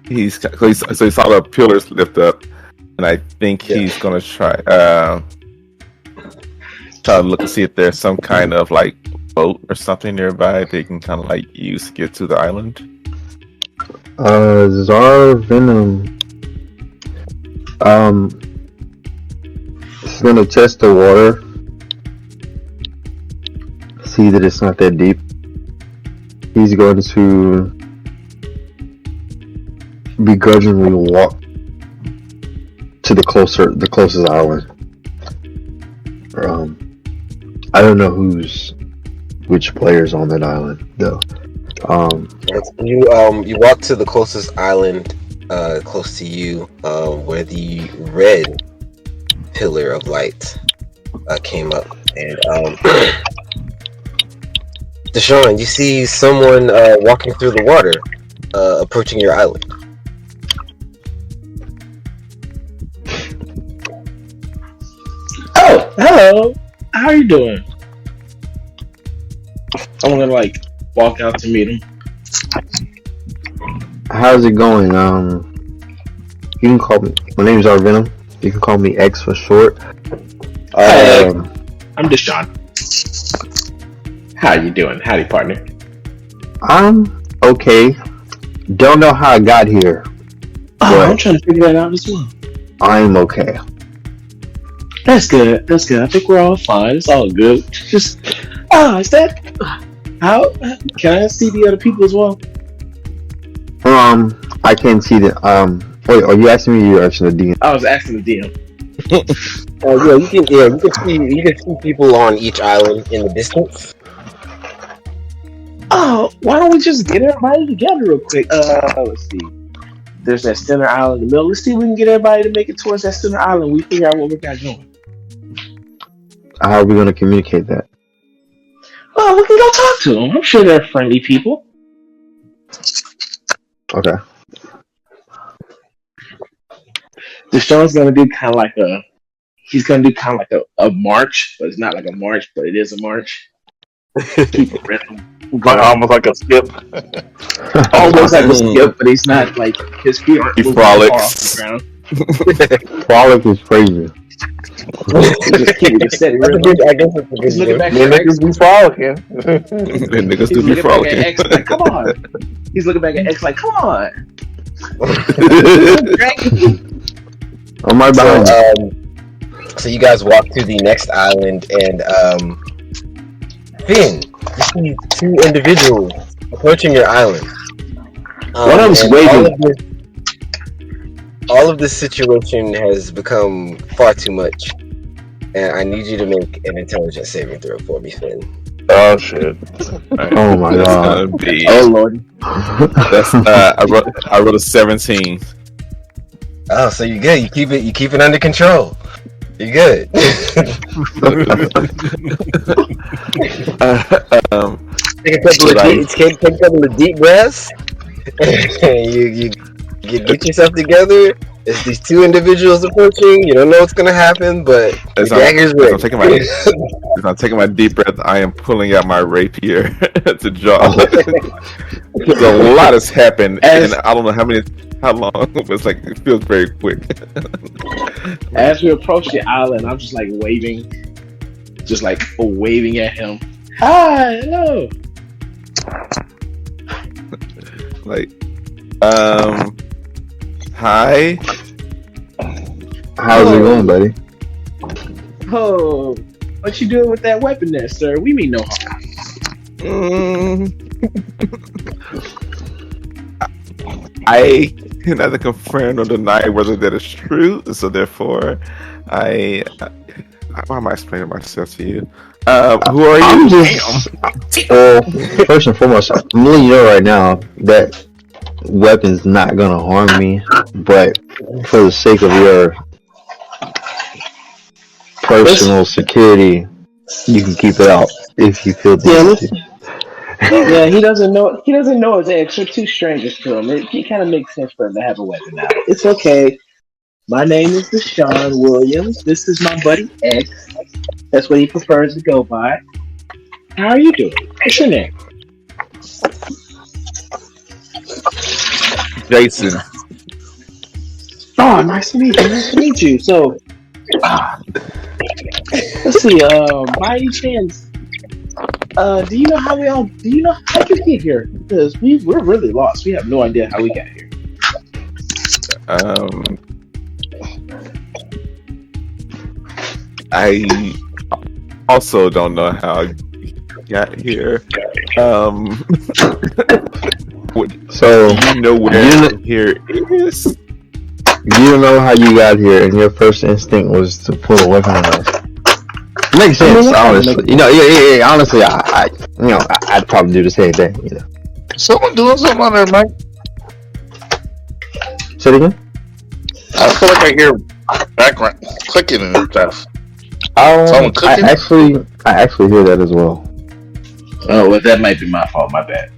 he saw the pillars lift up, and I think he's gonna try to look to see if there's some kind of like boat or something nearby they can kind of like use to get to the island. Xarvenom. He's gonna test the water, see that it's not that deep. He's going to begrudgingly walk to the closest island. I don't know which player's on that island though. You walk to the closest island, close to you, where the red pillar of light came up, and Deshawn, you see someone walking through the water, approaching your island. Oh, hello. How are you doing? I'm gonna like walk out to meet him. How's it going? You can call me. My name's Xarvenom. You can call me X for short. I'm Deshawn. How you doing? Howdy, partner. I'm okay. Don't know how I got here. I'm trying to figure that out as well. I'm okay. That's good. That's good. I think we're all fine. It's all good. Just is that how? Can I see the other people as well? I can't see the Wait, are you asking me? You're asking the DM. I was asking the DM. You can see people on each island in the distance. Oh, why don't we just get everybody together real quick? Let's see. There's that center island in the middle. Let's see if we can get everybody to make it towards that center island. We figure out what we got going. How are we going to communicate that? Well, we can go talk to them. I'm sure they're friendly people. Okay. Deshawn's gonna do kind of like a march, but it's not like a march, but it is a march. Keep it rhythm. Like almost like a skip. Almost like a skip, but he's not like his feet aren't He moving far off frolics. the ground. Frolic is crazy. Just keep it a steady rhythm. I guess it's a He's looking back The at X. niggas be frolicking. And niggas He's do be looking back at frolicking. X like, come on. He's looking back at X like, come on. I'm right So, behind you. so you guys walk to the next island, and Finn, you see two individuals approaching your island. One of them's and waving. All of this situation has become far too much, and I need you to make an intelligence saving throw for me, Finn. Oh shit. Oh my That's god. gonna be. Oh Lord. That's I wrote a 17. Oh, so you're good. You keep it under control. You're good. Take a couple of deep breaths. you get yourself together. It's these two individuals approaching. You don't know what's gonna happen, but the dagger's ready. As I'm taking my deep breath, I am pulling out my rapier to draw. Because a lot has happened, and I don't know how long. It's like it feels very quick. As we approach the island, I'm just like waving at him. Hi, hello. Like, hi. How's it going, buddy? Oh, what you doing with that weapon there, sir? We mean no harm. I can neither confirm nor deny whether that is true. So therefore, why am I explaining myself to you? Who are you? I'm just. Well, first and foremost, I'm letting you know right now that weapon's not gonna harm me, but for the sake of your personal security, you can keep it out if you feel the Yeah, he doesn't know his ex. We're two strangers to him. It kind of makes sense for him to have a weapon now. It's okay. My name is Deshawn Williams. This is my buddy X. That's what he prefers to go by. How are you doing? What's your name? Jason. Oh, nice to meet you. Nice to meet you. So, let's see. By any chance, do you know how you get here? Because we're really lost. We have no idea how we got here. I also don't know how I got here. So Do you know where here is? you don't know how you got here, and your first instinct was to pull a weapon on us. Makes sense, honestly. You know, yeah. Honestly, I'd probably do the same thing. You know. Someone doing something on there, Mike? Say it again. I feel like I hear background clicking and stuff. Someone I cooking? actually hear that as well. Oh, well, that might be my fault. My bad.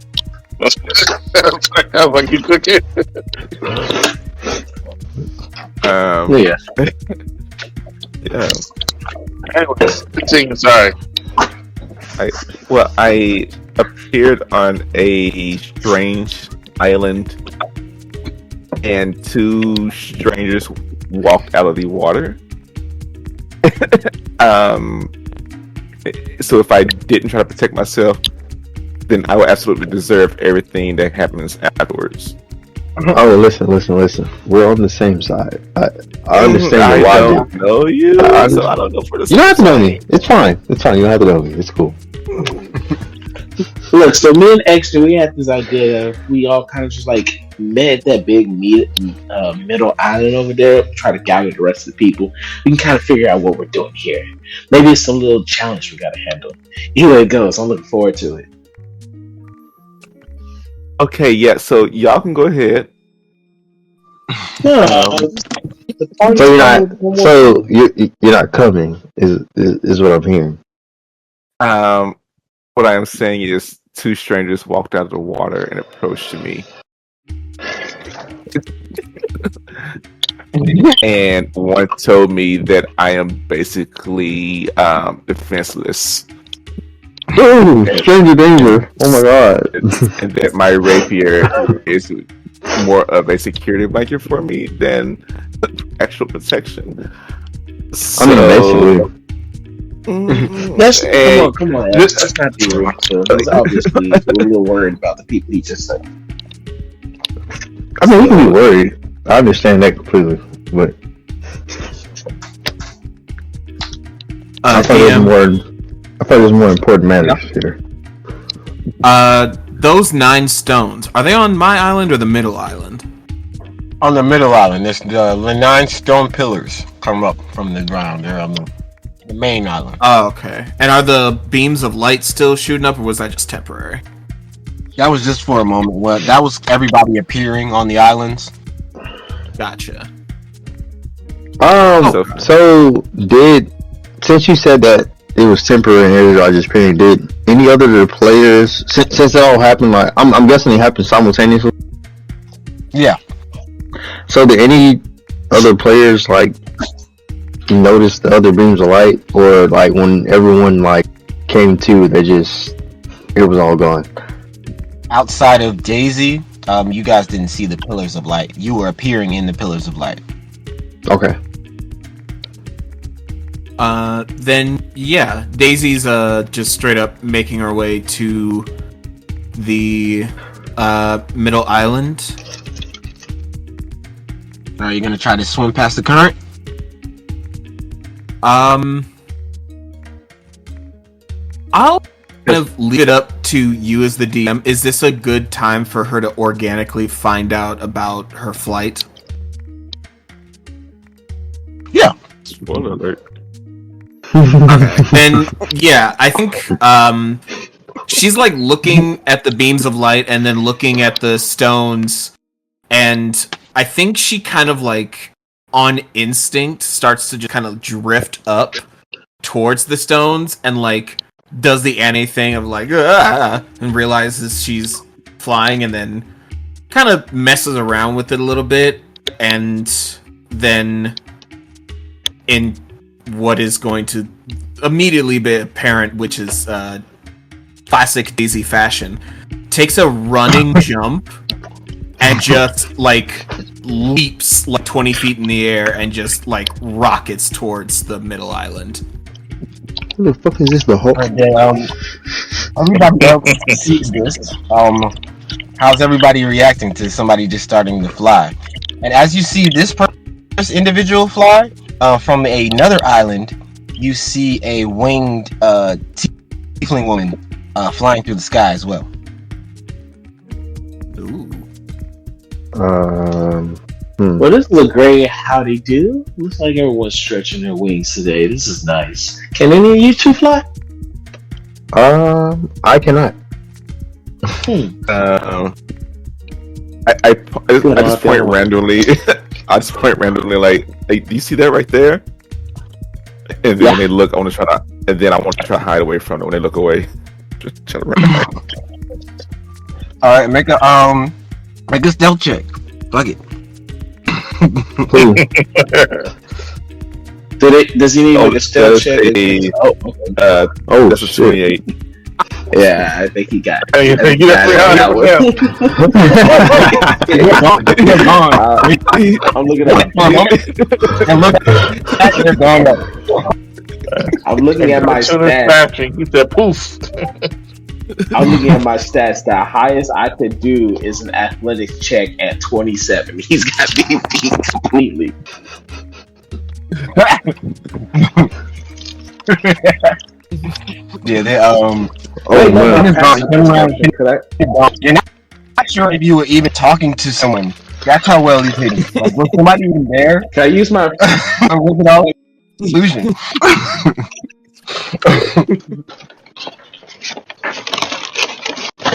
Sounds like you cooking. Yeah. Yeah. Anyways, continue. Sorry. I appeared on a strange island, and two strangers walked out of the water. So if I didn't try to protect myself, then I would absolutely deserve everything that happens afterwards. Oh, listen. We're on the same side. I understand your I logic. don't know you, so I don't know for the. You don't have to know me. It's fine. You don't have to know me. It's cool. Look, so me and X, we had this idea of we all kind of just like met at that big middle island over there, try to gather the rest of the people. We can kind of figure out what we're doing here. Maybe it's some little challenge we got to handle. Either way it goes, I'm looking forward to it. Okay, yeah. So y'all can go ahead. So you're not coming. Is what I'm hearing. What I am saying is, two strangers walked out of the water and approached me, and one told me that I am basically defenseless, Ooh, stranger danger. Oh my god. And that my rapier is more of a security blanket for me than actual protection. So, I mean, basically. Come on. Let's not be rude. He's obviously a little worried about the people he just said. I mean, you can be worried. I understand that completely, but I thought there's more important matters here. Those 9 stones, are they on my island or the middle island? On the middle island, there's the 9 stone pillars come up from the ground. They're on the main island. Oh, okay. And are the beams of light still shooting up, or was that just temporary? That was just for a moment. Well, that was everybody appearing on the islands. Gotcha. So since you said that it was temporary and everybody just appearing, did any other players, since it all happened, like I'm guessing it happened simultaneously? Yeah. So did any other players like notice the other beams of light, or like when everyone like came to, it was all gone? Outside of Daisy, you guys didn't see the pillars of light. You were appearing in the pillars of light. Okay. Then yeah, Daisy's just straight up making her way to the middle island. Are you gonna try to swim past the current? I'll kind of leave it up to you as the DM. Is this a good time for her to organically find out about her flight? Yeah. Spoiler alert. Okay. Then yeah, I think she's like looking at the beams of light and then looking at the stones, and I think she kind of like on instinct starts to just kind of drift up towards the stones and like does the Annie thing of like and realizes she's flying, and then kind of messes around with it a little bit, and then in what is going to immediately be apparent, which is classic Daisy fashion, takes a running jump and just like leaps like 20 feet in the air and just like rockets towards the middle island. Who the fuck is this? The whole? Everybody else sees this. How's everybody reacting to somebody just starting to fly? And as you see this individual fly from another island, you see a winged tiefling woman flying through the sky as well. Ooh. Well, this LeGray howdy do. Looks like everyone's stretching their wings today. This is nice. Can any of you two fly? I cannot. I just point randomly. I just point randomly, like, hey, do you see that right there? And then when they look, I want to try to hide away from them when they look away. Just try to run away. All right, make a stealth check. Fuck it. Does he need like a stealth check? That's a 28. Yeah, I think he got it. I'm looking at my stats. He said, "Poof." I'm looking at my stats. The highest I could do is an athletics check at 27. He's got me beat completely. Yeah, they you're not sure if you were even talking to someone. That's how well he's hitting. Like, was somebody even there? Can I use my Was it all illusion?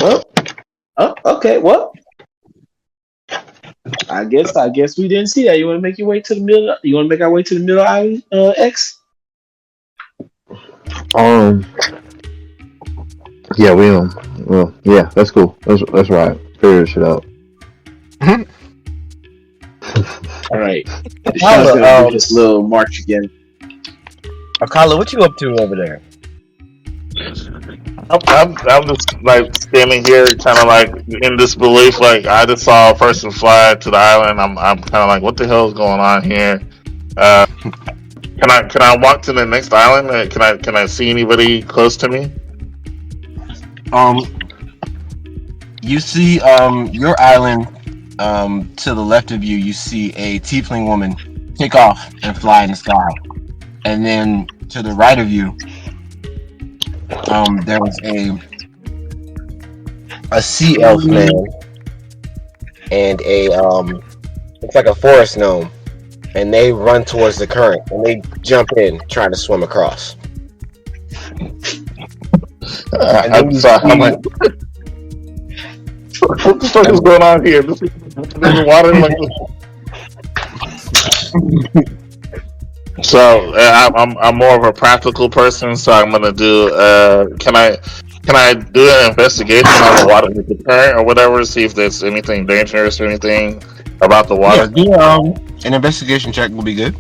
Well, okay. Well, I guess we didn't see that. You want to make your way to the middle? You want to make our way to the middle island, X? Yeah, well, yeah, that's cool. That's right. Figure this shit out. All right. Deshawn's gonna do this little march again. Akala, what you up to over there? I'm just like standing here, kind of like in disbelief. Like I just saw a person fly to the island. I'm kind of like, what the hell is going on here? Can I walk to the next island? Can I see anybody close to me? You see your island. To the left of you, you see a tiefling woman take off and fly in the sky, and then to the right of you, there was a sea elf man and a it's like a forest gnome, and they run towards the current and they jump in trying to swim across. I'm sorry. I'm like, what the fuck is going on here? This is water like So I'm more of a practical person, so I'm gonna do. Can I do an investigation on the water with the current or whatever, see if there's anything dangerous or anything about the water? Yeah, an investigation check will be good.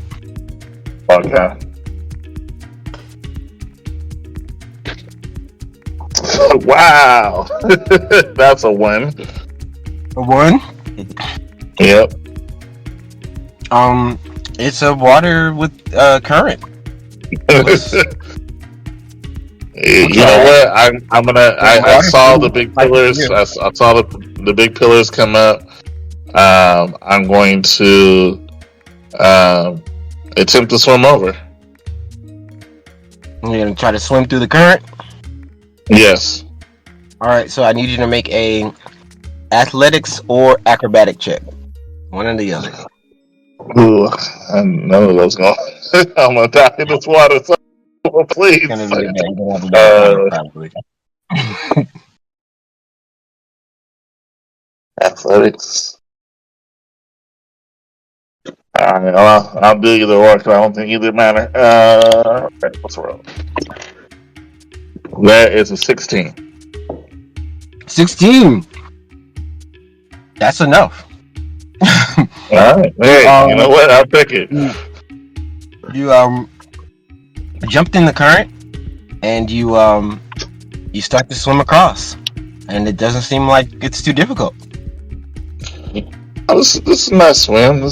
Okay. Wow, that's a win. A one. Yep. It's a water with current. You know what? I'm gonna. I saw the big pillars. I saw the big pillars come up. I'm going to attempt to swim over. You're gonna try to swim through the current. Yes. All right. So I need you to make a athletics or acrobatic check. One or the other. Ooh, none of those going. I'm gonna die in this water. So please. It's gonna be bad. You're gonna have to probably. Athletics. Alright, I'll do either or because I don't think either matter. Okay, what's wrong? That is a 16. 16. That's enough. Alright, hey, you know what? I'll pick it. You jumped in the current and you start to swim across, and it doesn't seem like it's too difficult. Oh, this is a nice swim.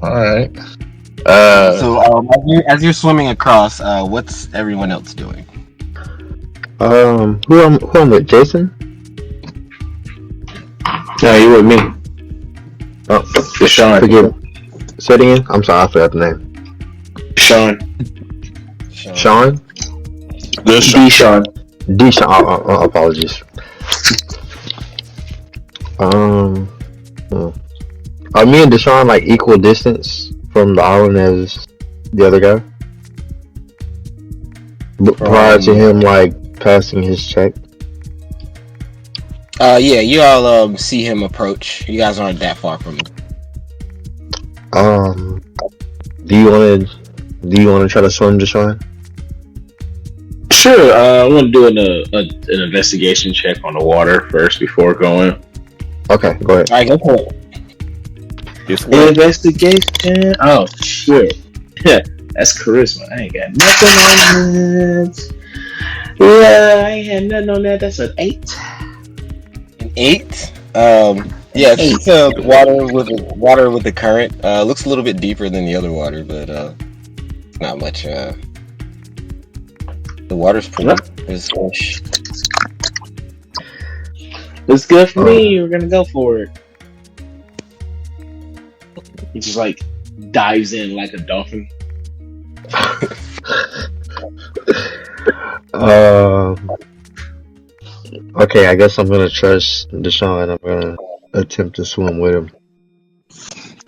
Alright. So as you're swimming across, what's everyone else doing? Who I'm with? Jason? No, you with me. Oh, Deshawn. Forgive me. Say it again. I'm sorry, I forgot the name. Sean. Sean? Deshawn. Deshawn. Apologies. Are me and Deshawn like equal distance from the island as the other guy? Prior to him like passing his check? Yeah, you all see him approach. You guys aren't that far from him. Do you want to try to swim, Deshawn? Sure. I want to do an investigation check on the water first before going. Okay, go ahead. All right, go for it. Investigation. Oh shit. That's charisma. I ain't got nothing on that. Yeah, I ain't had nothing on that. That's an 8. An 8. Yeah, it's water with the current. Looks a little bit deeper than the other water, but not much. The water's pretty fresh. It's good for me. We're gonna go for it. He just like dives in like a dolphin. Okay, I guess I'm gonna trust Deshawn. I'm gonna attempt to swim with him.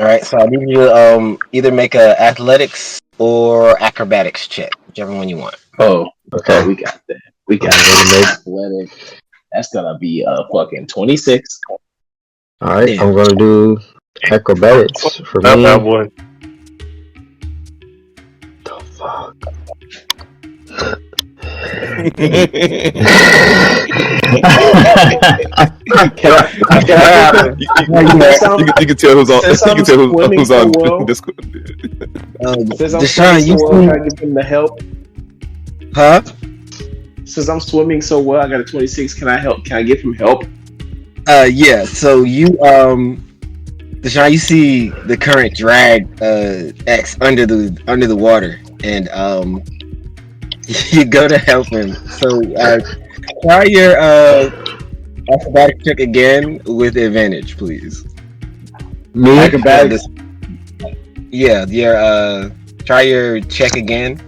All right, so I need you to either make a athletics or acrobatics check, whichever one you want. Oh, Okay. we got that. We got that. Athletic. That's gonna be a fucking 26. All right, Yeah. I'm gonna do acrobatics for me. That boy. The fuck? You can tell who's on. You can tell who's on Discord. Since I'm Deshawn, you can I give him the help? Huh? since I'm swimming so well, I got a 26. Can I help? Can I give him help? Yeah. So you Deshawn, you see the current drag X under the water, and you go to help him. So try your acrobatic check again with advantage, please. Me? Acrobatics. Yeah, try your check again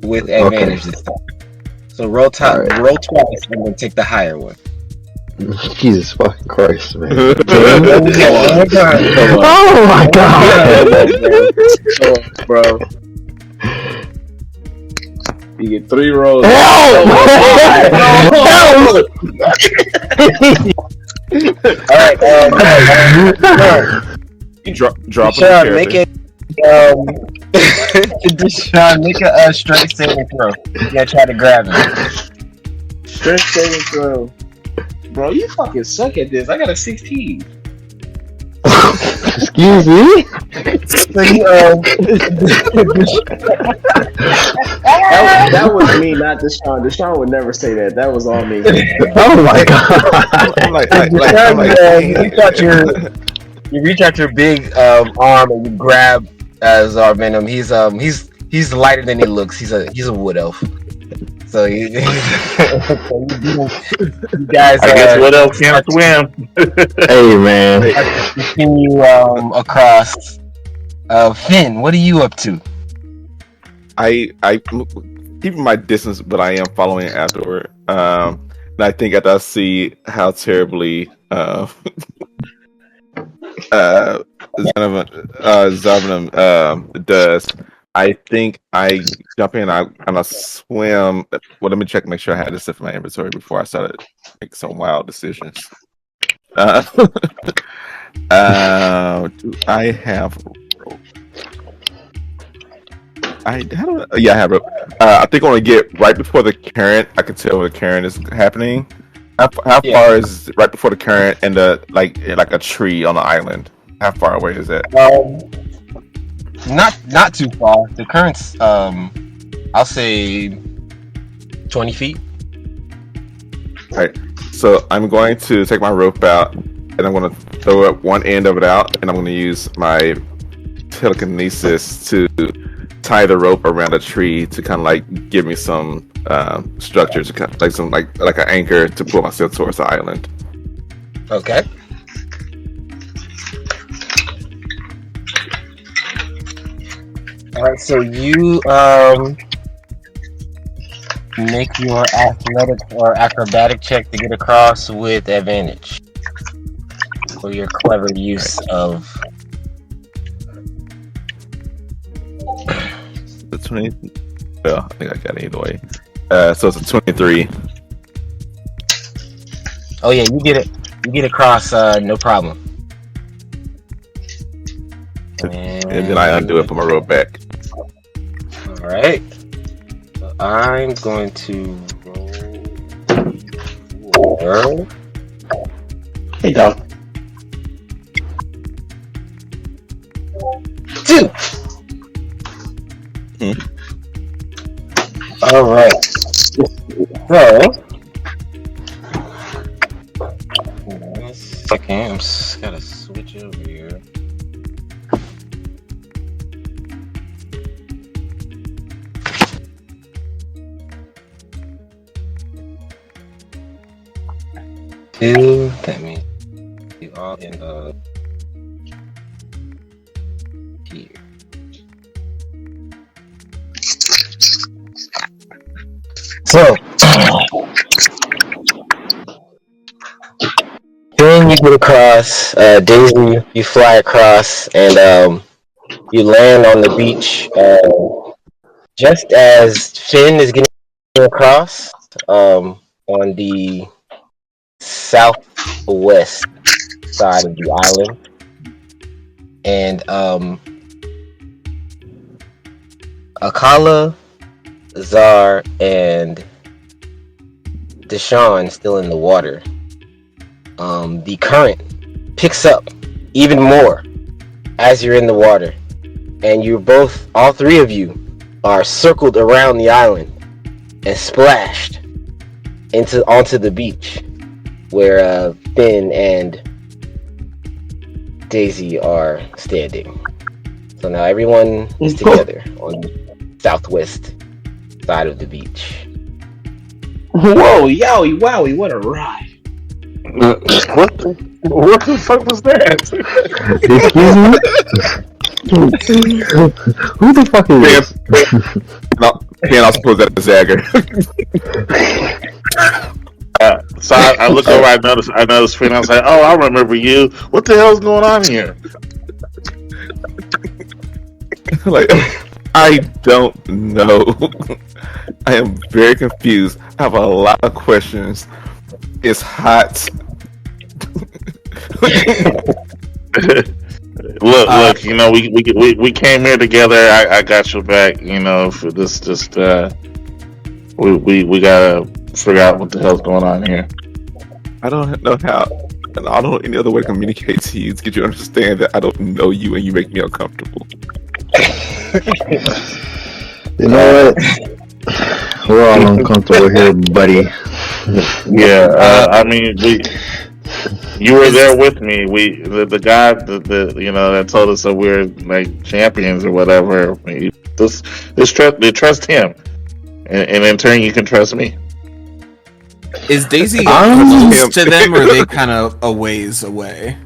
with advantage this time. So roll twice, and then take the higher one. Jesus fucking Christ, man. Come Oh my god! bro. You get 3 rolls. Help! Alright, You drop Deshawn, make it. Deshawn, make a strength saving throw. You gotta try to grab him. Strength saving throw. Bro, you fucking suck at this. I got a 16. Excuse me? So you, that was me, not Deshawn. Deshawn would never say that. That was all me. Oh my god! You reach out your big arm and you grab Xarvenom. He's lighter than he looks. He's a wood elf. So you guys. I guess what else can't swim? Hey man. Continue across. Finn, what are you up to? I keeping my distance, but I am following afterward. And I think after I see how terribly Xarvenom does, I think I jump in. I'm gonna swim. Well, let me check, make sure I had this stuff in my inventory before I started making some wild decisions. Do I have? I have rope. I think I want to get right before the current. I can tell where the current is happening. How far is right before the current and the like a tree on the island? How far away is that? Not too far. The current's I'll say 20 feet. Right. So I'm going to take my rope out and I'm going to throw up one end of it out, and I'm going to use my telekinesis to tie the rope around a tree to kind of like give me some structure, to kind of like some like an anchor to pull myself towards the island. Okay. All right, so you make your athletic or acrobatic check to get across with advantage for your clever use of. The 20. Well, I think I got it either way. So it's a 23. Oh yeah, you get it. You get across, no problem. And then I undo it, put my rope back. All right. So I'm going to roll. Hey, dog. 2. All right. So, wait a second. I'm just gotta switch over here. Two. That means you all end up here. So, then you get across, Daisy, you fly across, and you land on the beach just as Finn is getting across on the southwest side of the island. And Akala, Zar, and Deshawn still in the water. The current picks up even more as you're in the water, and all three of you are circled around the island and splashed onto the beach where Finn and Daisy are standing. So now everyone is together on the southwest side of the beach. Whoa, yowie, wowie, what a ride! What the fuck was that? Excuse me? Who the fuck is this? Can't also suppose that Zagger. So I look over. I notice Finn. I was like, "Oh, I remember you. What the hell's going on here?" Like, I don't know. I am very confused. I have a lot of questions. It's hot. Look. You know, we came here together. I got your back. You know, for this. Just we gotta figure out what the hell's going on here. I don't know how. And I don't know any other way to communicate to you to get you to understand that I don't know you and you make me uncomfortable. You know what? We're all uncomfortable here, buddy. Yeah, I mean, you were there with me. The guy that told us that we're like champions or whatever. Trust him, and in turn, you can trust me. Is Daisy close to them, or are they kind of a ways away?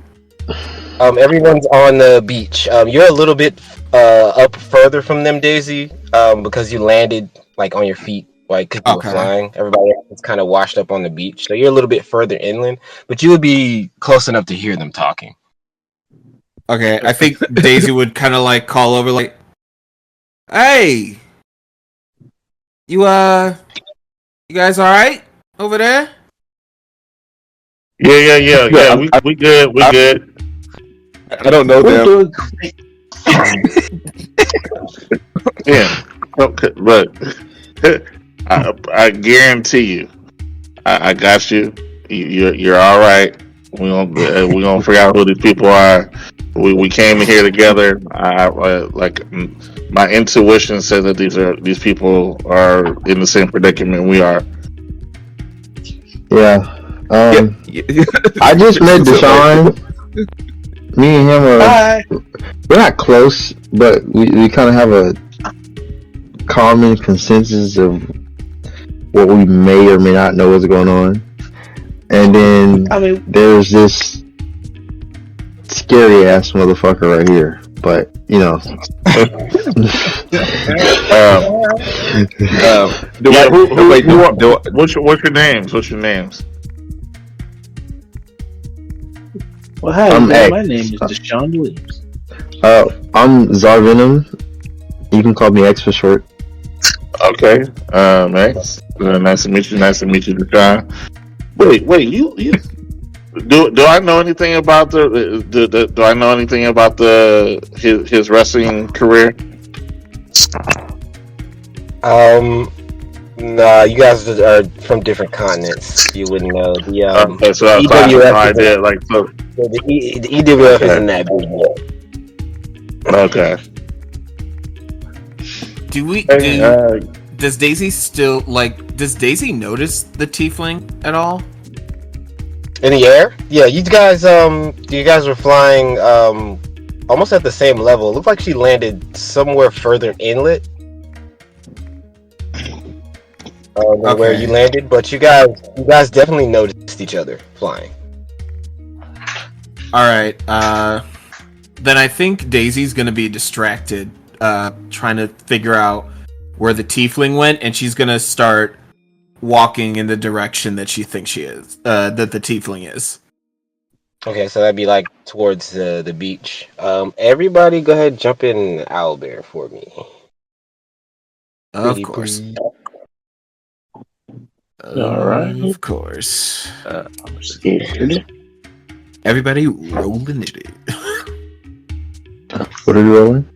Everyone's on the beach. You're a little bit up further from them, Daisy, because you landed like on your feet, like because you were flying. Everybody else is kind of washed up on the beach, so you're a little bit further inland. But you would be close enough to hear them talking. Okay, I think Daisy would kind of like call over, like, "Hey, you guys all right over there?" Yeah. We good. We good. I don't know them. Yeah, but I guarantee you, I got you. You're all right. We gonna figure out who these people are. We came here together. I like my intuition says that these people are in the same predicament we are. Yeah. I just met Deshawn. Me and him we're not close, but we kind of have a common consensus of what we may or may not know what's going on. And then there's this scary ass motherfucker right here. But you know, what's your names? What's your names? Well, hi, my name is Deshawn Williams. I'm Xarvenom. You can call me X for short. Okay, X. Nice to meet you. Nice to meet you, Deshawn. Wait, you do I know anything about do I know anything about his wrestling career? Nah, you guys are from different continents. You wouldn't know. The okay, so I have no idea. Like, so the EWF isn't that big yet. Okay. Does Daisy still does Daisy notice the tiefling at all? In the air? Yeah, you guys were flying almost at the same level. It looked like she landed somewhere further inlet than where you landed, but you guys definitely noticed each other flying. All right, then I think Daisy's gonna be distracted, trying to figure out where the tiefling went, and she's gonna start walking in the direction that she thinks she is, that the tiefling is. Okay, so that'd be like towards the beach. Everybody, go ahead, jump in owlbear for me. Of course. All right. Of course. I'm scared. Everybody roll initiative. What are you rolling?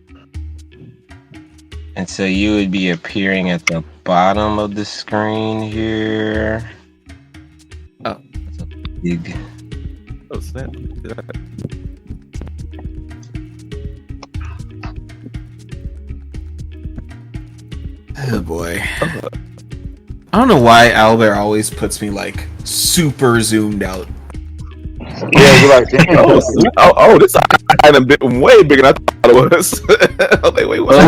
And so you would be appearing at the bottom of the screen here. Oh. That's a big... Oh, snap. Oh boy. I don't know why Albert always puts me like super zoomed out. Yeah, you're like, damn. This item bit way bigger than I thought it was. I was like, wait, what?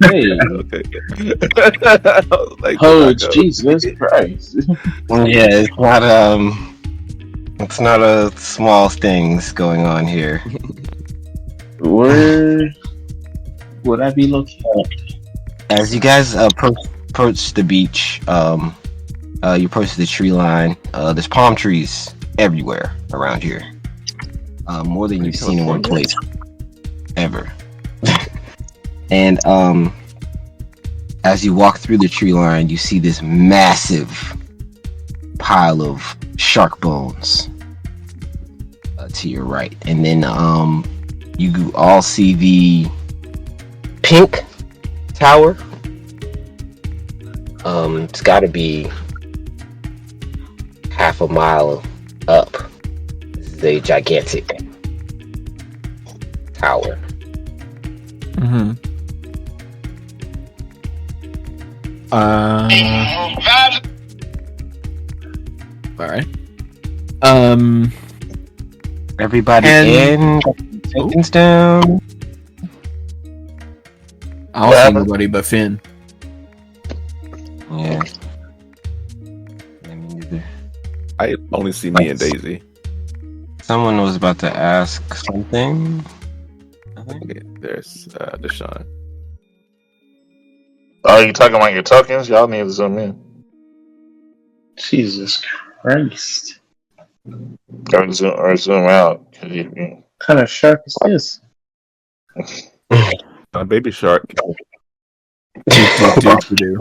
Hey, Okay. I was like, oh Jesus Christ! Yeah, it's not a small things going on here. Where would I be looking at? As you guys approach the beach, you approach the tree line. There's palm trees everywhere around here, more than you've seen in one place ever. And as you walk through the tree line, you see this massive pile of shark bones to your right, and then you all see the pink tower. It's got to be half a mile up. This is a gigantic tower. Mm-hmm. All right. Everybody And- in, tokens down. I don't see nobody but Finn. Yeah. Me neither. I only see me and Daisy. Someone was about to ask something. I think. Okay, there's Deshawn. Oh, you talking about your tokens? Y'all need to zoom in. Jesus Christ! Or zoom out. What kind of shark is this? Baby shark. Do.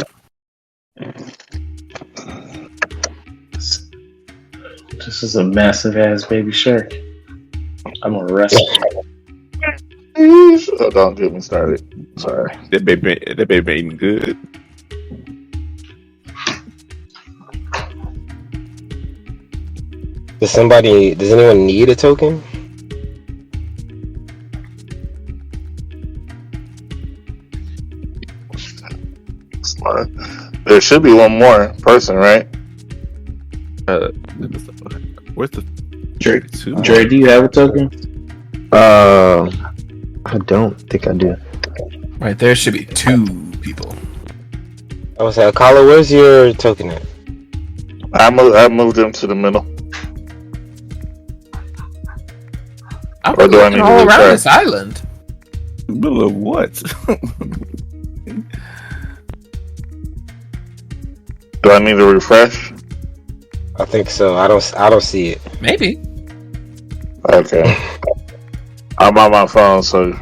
This is a massive ass baby shark. I'm gonna wrestle. Oh, don't get me started. Sorry. That baby ain't good. Does anyone need a token? Smart. There should be one more person, right? Where's the Dre, two? Dre, do you have a token? I don't think I do. Right there should be 2 people. I was like, Akala, where's your token at? I moved him to the middle. I'm Or do I need looking to all around refresh? this island. Middle of what? Do I need to refresh? I think so. I don't see it. Maybe. Okay. I'm on my phone, so.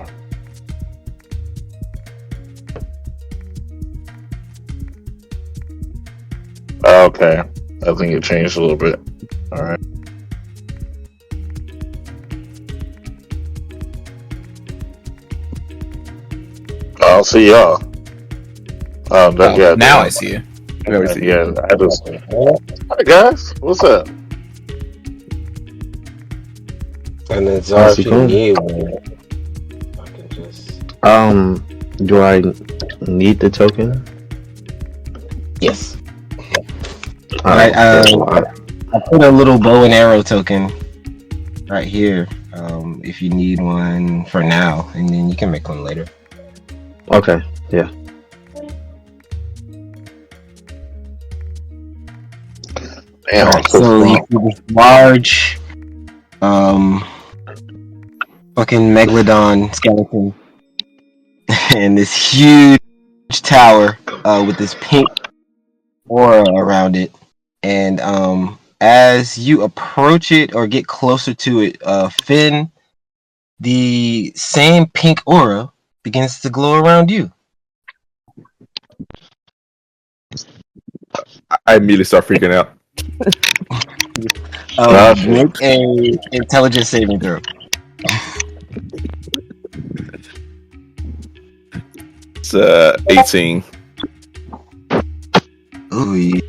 Okay. I think it changed a little bit. Alright. I'll see y'all. Yeah, Now I see you. Yeah, I just. Hi guys, what's up? And then How's Zar, it if you going? need one, I can just. Do I need the token? Yes. Alright, I put a little bow and arrow token right here. If you need one for now, and then you can make one later. okay, yeah. Damn, Alright, so you see this large, fucking megalodon skeleton, and this huge tower with this pink aura around it. And as you approach it or get closer to it, Finn, the same pink aura begins to glow around you. I immediately start freaking out. Make a intelligence saving throw. It's 18. Ooh, you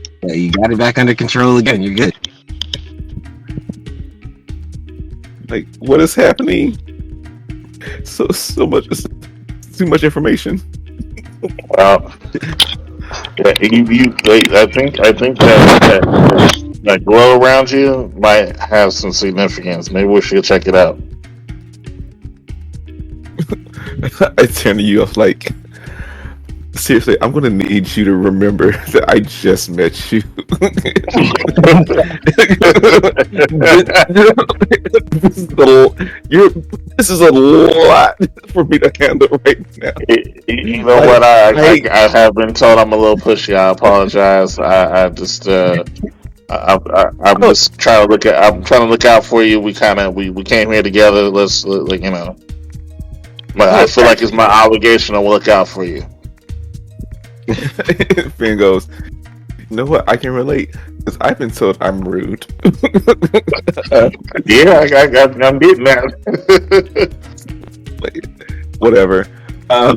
got it back under control again. You're good. Like, what is happening? So much. Too much information. Wow. Yeah, I think that glow around you might have some significance. Maybe we should check it out. I turn to you, I was like, seriously, I'm gonna need you to remember that I just met you. This is a lot for me to handle right now. You know what? I have been told I'm a little pushy. I apologize. I'm just trying to look at. I'm trying to look out for you. We came here together. Let's But I feel like it's my obligation to look out for you. Finn goes, you know what? I can relate because I've been told I'm rude. Yeah, I'm getting that. Like, whatever. I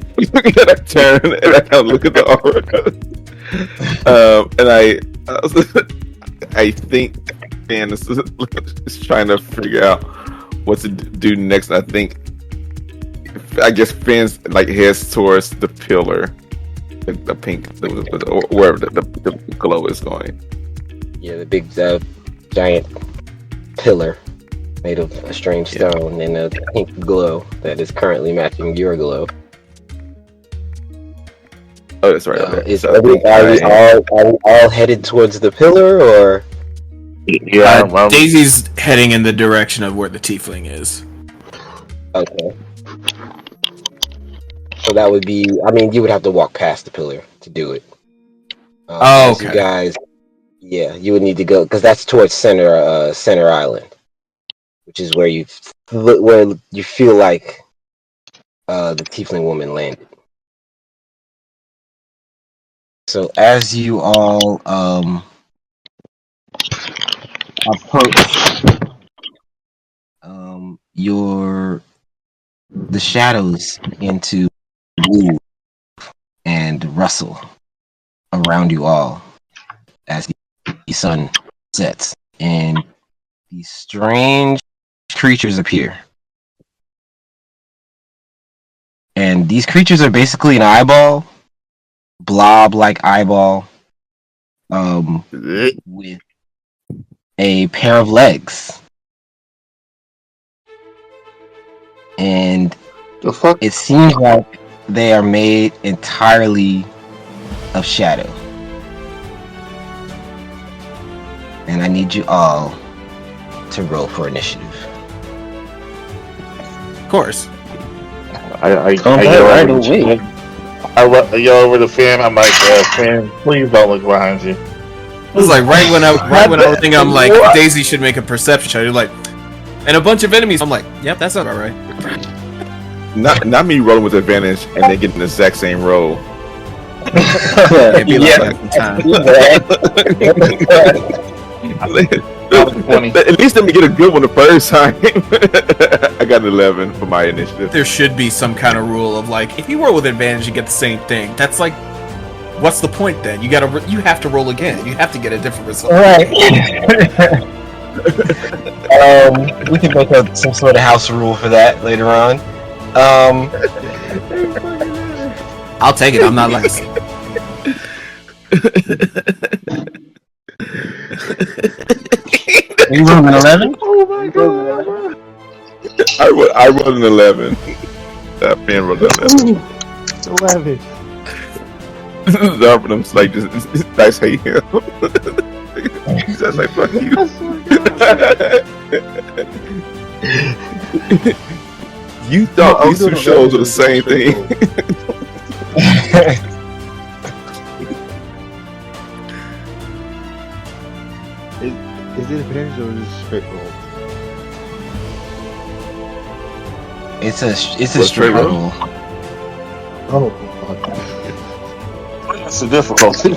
turn and I kind of look at the aura, and I think Finn is trying to figure out what to do next. And I guess Finn's like heads towards the pillar. The pink, or wherever the glow is going. Yeah, the big giant pillar made of a strange stone and a pink glow that is currently matching your glow. Oh, that's right. Are we all headed towards the pillar, or? Yeah, Daisy's heading in the direction of where the tiefling is. Okay. So that would be, I mean, you would have to walk past the pillar to do it. Okay. You guys, yeah, you would need to go, because that's towards Center Island, which is where you feel like the tiefling woman landed. So as you all approach, the shadows begin to move and rustle around you all as the sun sets, and these strange creatures appear. And these creatures are basically an eyeball, blob-like eyeball, with a pair of legs. And the fuck? it seems like they are made entirely of shadow. And I need you all to roll for initiative. Of course. I yell over the fan. I'm like, fan, please don't look behind you. It was like right when I was thinking, I'm like, Daisy should make a perception check. You're like, and a bunch of enemies. I'm like, yep, that's not right. Not me rolling with advantage and then getting the exact same roll. It'd be like that time. At least let me get a good one the first time. I got an 11 for my initiative. There should be some kind of rule of like, if you roll with advantage, you get the same thing. That's like, what's the point then? You have to roll again. You have to get a different result. Right. We can make up some sort of house rule for that later on. I'll take it. I'm not last. You rolled an 11? Oh my god! I rolled an 11. Finn rolled an 11. 11. Xarvenom's like, nice hate him. He's just like, fuck you. You thought these two shows were the same thing. Is it advantage or is it straight roll? It's a straight roll. Oh, fuck. That's the difficulty.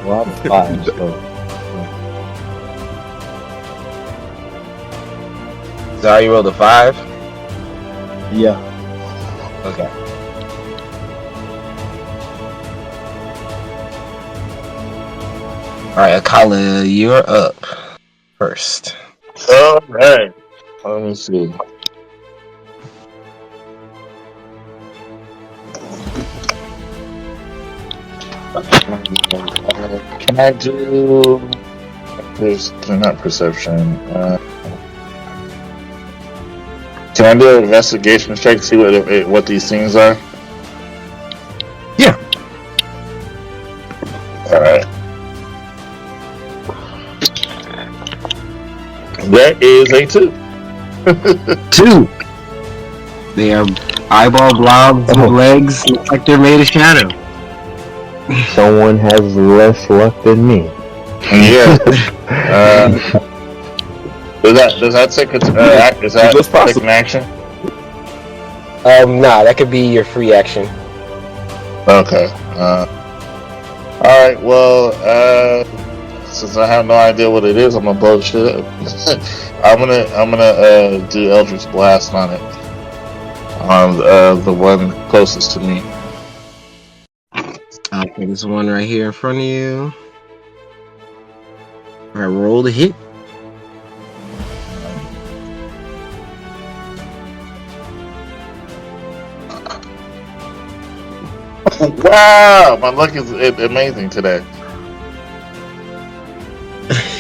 Well, I'm 5, so. Zara, you rolled a 5? Yeah. Okay. Alright, Akala, you're up first. Alright. Let me see. Can I do? Not perception. Can I do an investigation check to see what these things are? Yeah. All right. That is a 2. 2. They are eyeball blobs with legs. Looks like they're made of shadow. Someone has less luck than me. Yeah. Does that take is that take an action? Nah, that could be your free action. Okay. All right. Well, since I have no idea what it is, I'm gonna blow the shit up. I'm gonna do Eldritch Blast on it. On the one closest to me. Okay, this one right here in front of you. Alright, roll the hit. Wow, my luck is amazing today.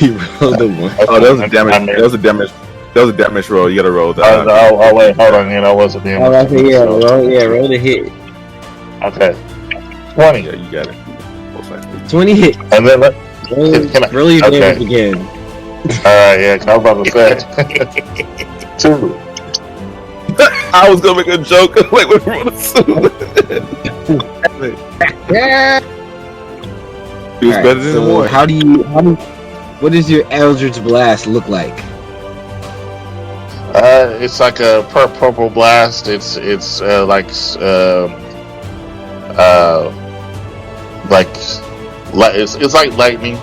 You rolled a 1. Oh, that was a damage. That was a damage. That was a damage roll. You gotta roll that. Oh wait, hold on. That wasn't damage. Oh, okay, roll the hit. Okay. 20. Yeah, you got it. 20 hit. And then Roll your damage again. Alright, yeah, I was about to say. 2. I was gonna make a joke like when we rolled a 2. Yeah. He was better than so one. how do you what does your Eldritch Blast look like? It's like a purple blast. It's like it's like lightning,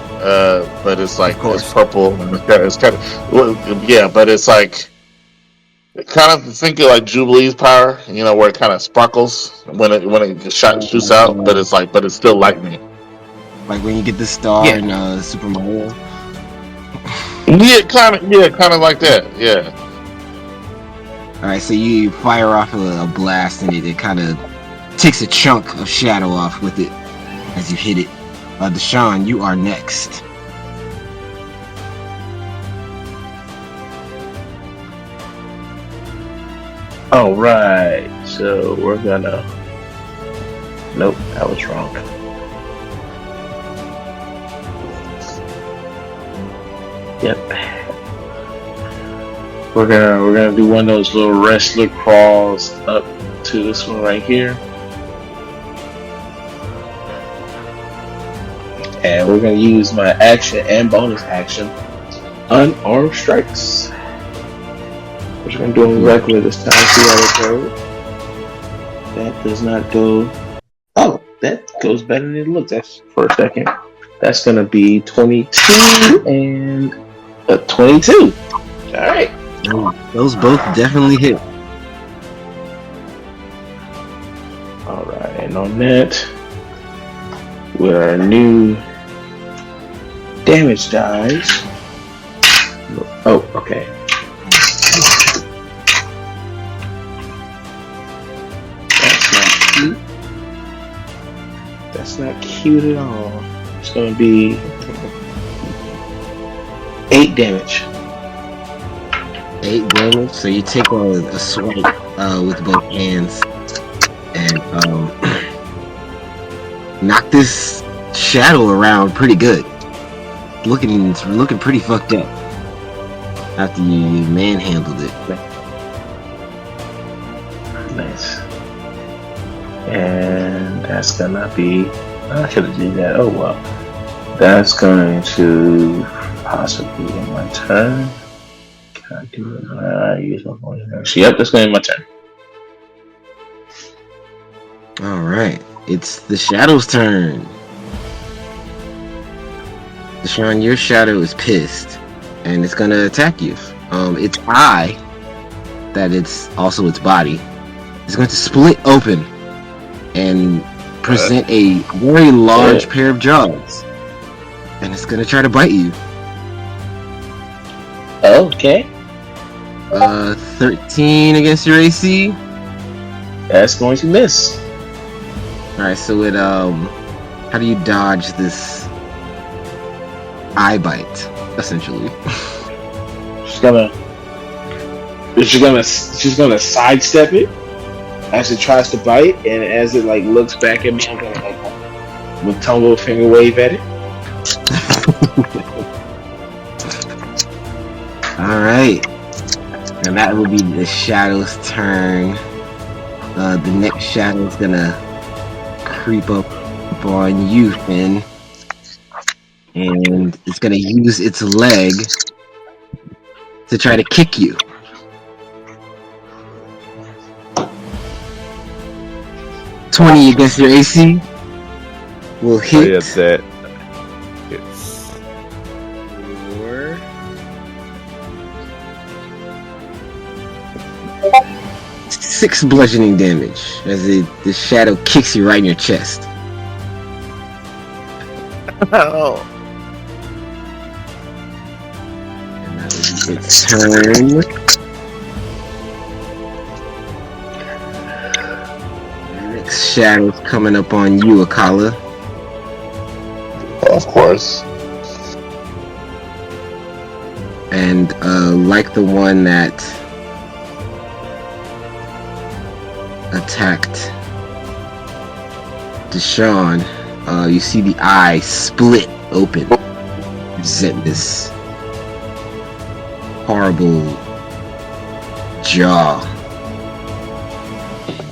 but it's like it's purple. It's kind of but it's like kind of think of like Jubilee's power, where it kind of sparkles when it shoots out, but it's still lightning. Like when you get the star in Super Mario. Kind of like that. Yeah. All right, so you fire off a blast, and it kind of takes a chunk of shadow off with it as you hit it. Deshawn, you are next. All right, so we're gonna. Nope, that was wrong. Yep. We're gonna do one of those little wrestler crawls up to this one right here. And we're gonna use my action and bonus action, unarmed strikes. We're just gonna do them exactly this time. See how they go. That does not go. Oh, that goes better than it looks. That's for a second. That's gonna be 22 and a 22. All right. Those both definitely hit. All right, and on that, with our new damage dice. Oh, okay. That's not cute at all. It's going to be 8 damage. 8 damage. So you take a swipe with both hands and knock this shadow around pretty good. Looking pretty fucked up after you manhandled it. Nice. And that's gonna be. I should have did that. Oh well. That's going to possibly be my turn. Can I do it? Use my bonus. Yep, that's gonna be my turn. All right, it's the shadow's turn. Deshawn, your shadow is pissed, and it's gonna attack you. Its eye, that it's also its body, is going to split open and present a very large pair of jaws, and it's gonna try to bite you. Okay. 13 against your AC. That's going to miss. All right, so it How do you dodge this eye bite, essentially? She's gonna sidestep it as it tries to bite, and as it like looks back at me, I'm gonna like with tongue little finger wave at it. All right, and that will be the shadow's turn. The next shadow is gonna creep up on you, Finn, and it's gonna use its leg to try to kick you. $20 against your AC will Oh, hit. yeah, that. It's for 6 bludgeoning damage as the shadow kicks you right in your chest. oh. And that will be its turn. Next shadow's coming up on you, Akala. Of course. And like the one that attacked Deshawn, you see the eye split open. Present this horrible jaw.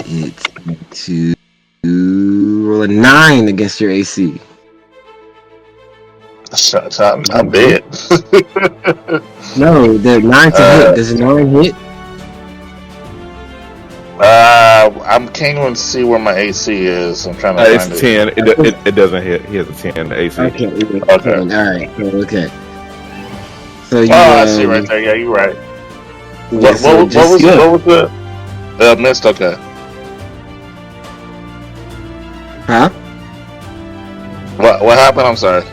It's to roll a 9 against your AC. I'm dead. No, the 9 to hit. Does a 9 hit? I can't even see where my AC is. I'm trying to find It's it. 10. It doesn't hit. He has a 10 AC. Okay. Okay. Alright. Okay. So you. Oh, I see right there. Yeah, you're right. Yeah, What so was just- the missed? Okay. Huh? What happened? I'm sorry.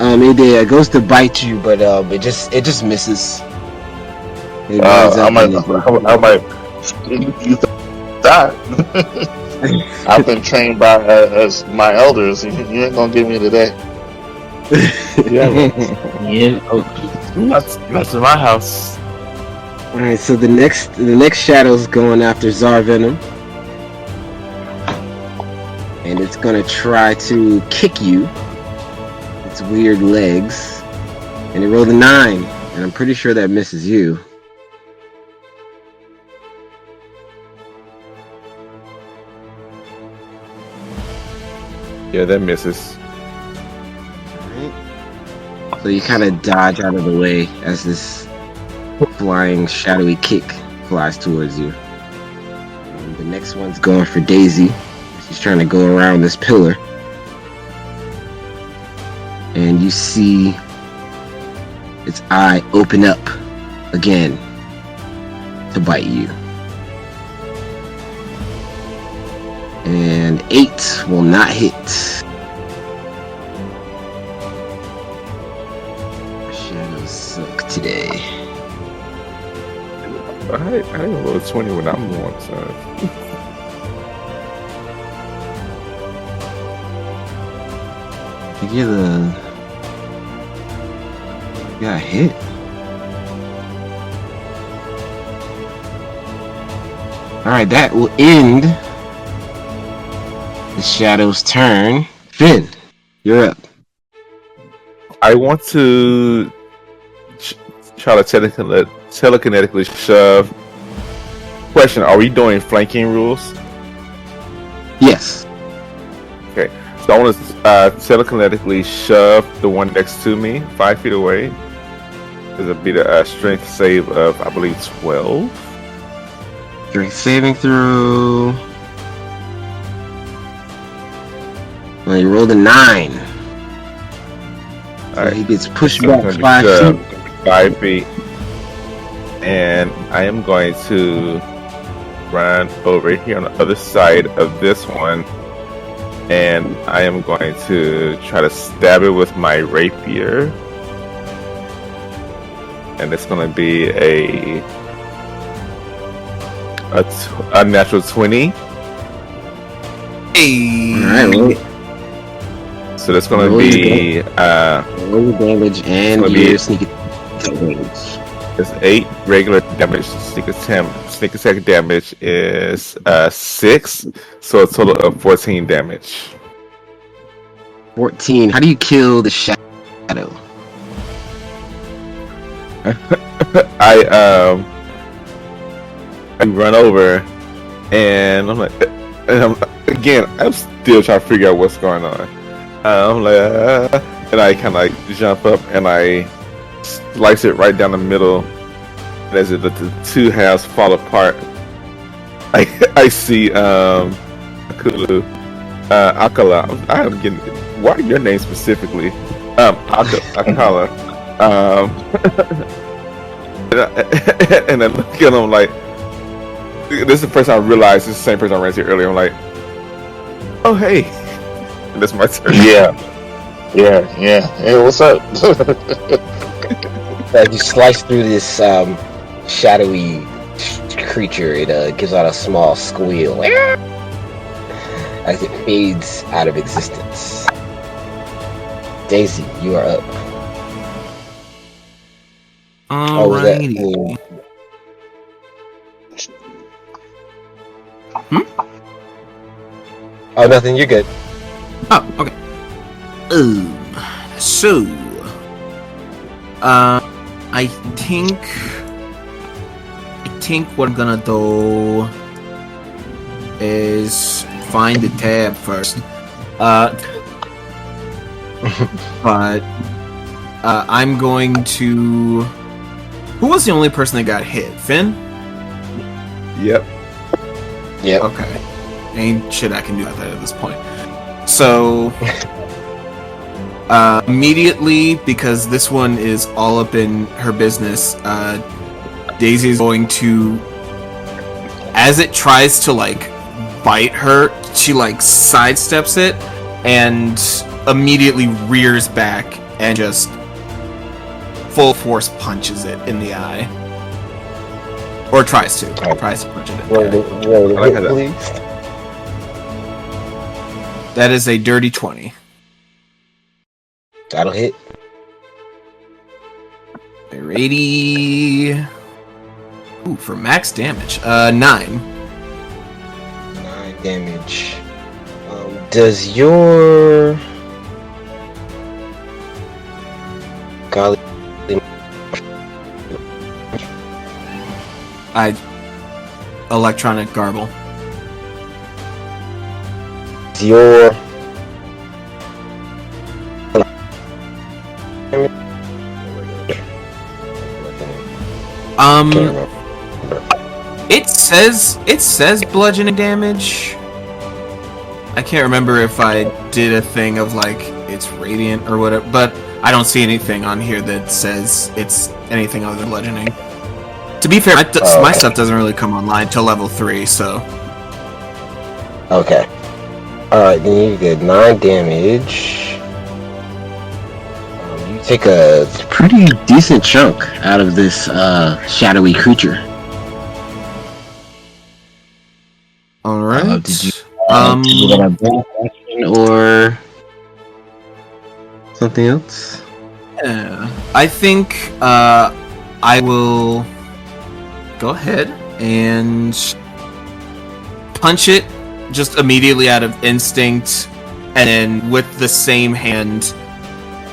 It goes to bite you, but it just misses. It runs I up might. and it- You die. I've been trained by as my elders. You ain't gonna get me today. Yeah. That's in my house. Alright, so the next shadow's going after Xarvenom. And it's gonna try to kick you. Its weird legs. And it rolled a 9. And I'm pretty sure that misses you. Yeah, that misses. Alright. So you kind of dodge out of the way as this flying shadowy kick flies towards you. And the next one's going for Daisy. She's trying to go around this pillar. And you see its eye open up again to bite you. And 8 will not hit. Shadows suck today. I didn't roll a 20 when I'm on, so. You got hit. Alright, that will end the Shadow's turn. Finn, you're up. I want to try to telekinetically shove. Question: are we doing flanking rules? Yes. Okay, so I want to telekinetically shove the one next to me 5 feet away. There's a strength save of, I believe, 12. Strength saving throw. Well, you rolled a 9. So Alright. he gets pushed So back it's 5 gonna be feet. 5 feet. And I am going to run over here on the other side of this one. And I am going to try to stab it with my rapier. And it's going to be a natural 20. Alright, well, So that's going to Roll your be roll your damage and gonna your be- sneak attack range. it's 8 regular damage. Sneak attack damage is 6, so a total of 14 damage. 14. How do you kill the shadow? I run over and I'm like, I'm still trying to figure out what's going on. I'm like, and I kind of like jump up and I slice it right down the middle. And as the two halves fall apart, I see Kalu, Akala. I'm getting why your name specifically? Akala. And I look at him like, this is the first time I realized this is the same person I ran into earlier. I'm like, oh hey, and that's my turn. Yeah. Hey, what's up? As you slice through this shadowy creature, it gives out a small squeal as it fades out of existence. Daisy, you are up. Was that- Alrighty. Oh, nothing. You're good. Oh, okay. So, I think what I'm gonna do is find the tab first. But I'm going to. Who was the only person that got hit? Finn? Yep. Yep. Okay. Ain't shit I can do about that at this point. So, immediately, because this one is all up in her business, Daisy's going to, as it tries to, like, bite her, she, like, sidesteps it and immediately rears back and just full force punches it in the eye. Or tries to. Tries to punch it in the eye. Roll I like hit, how please. That is a dirty 20. That'll hit. 80. Ooh, for max damage. 9. 9 damage. Does your golly Electronic garble. your can't remember. It says bludgeoning damage. I can't remember if I did a thing of like it's radiant or whatever, but I don't see anything on here that says it's anything other than bludgeoning. To be fair, my stuff doesn't really come online till level 3, so. Okay. Alright, then you get 9 damage. You take a pretty decent chunk out of this shadowy creature. Alright. Did you Um, get a bonus action or something else? Yeah, I think I will go ahead and punch it just immediately out of instinct, and then with the same hand,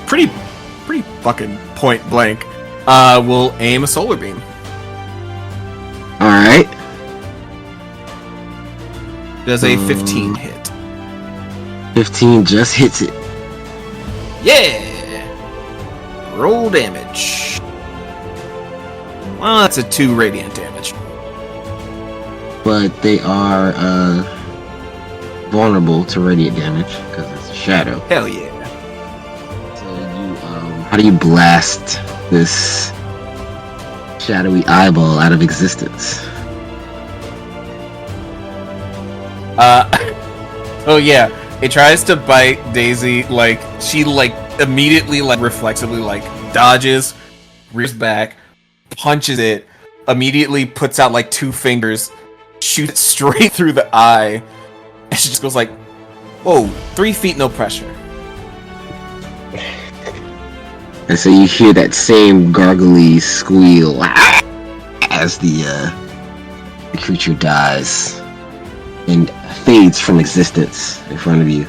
pretty fucking point blank, we'll aim a solar beam. Alright. Does a 15 hit? 15 just hits it. Yeah! Roll damage. Well, that's a 2 radiant damage. But they are vulnerable to radiant damage because it's a shadow. Hell yeah. So you, how do you blast this shadowy eyeball out of existence? Oh yeah, it tries to bite Daisy, like, she, like, immediately, like, reflexively, like, dodges, rears back, punches it, immediately puts out, like, 2 fingers, shoots it straight through the eye, and she just goes like, whoa, 3 feet, no pressure. And so you hear that same gargly squeal as the creature dies and fades from existence in front of you.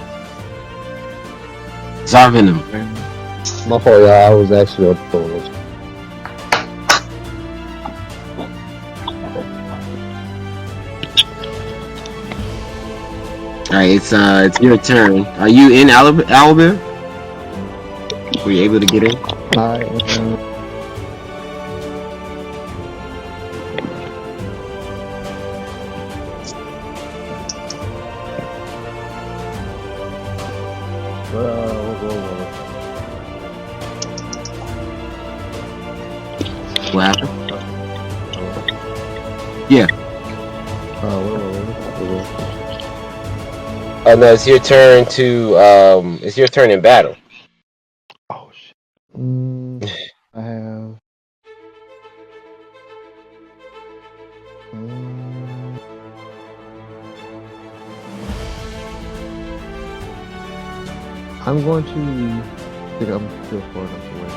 Xarvenom. My fault, y'all. I was actually up forward. Alright, it's your turn. Are you in Alabama? Were you able to get in? I What happened? Yeah. Oh no, it's your turn to it's your turn in battle. Oh shit. I have. I'm going to. I think I'm still far enough away.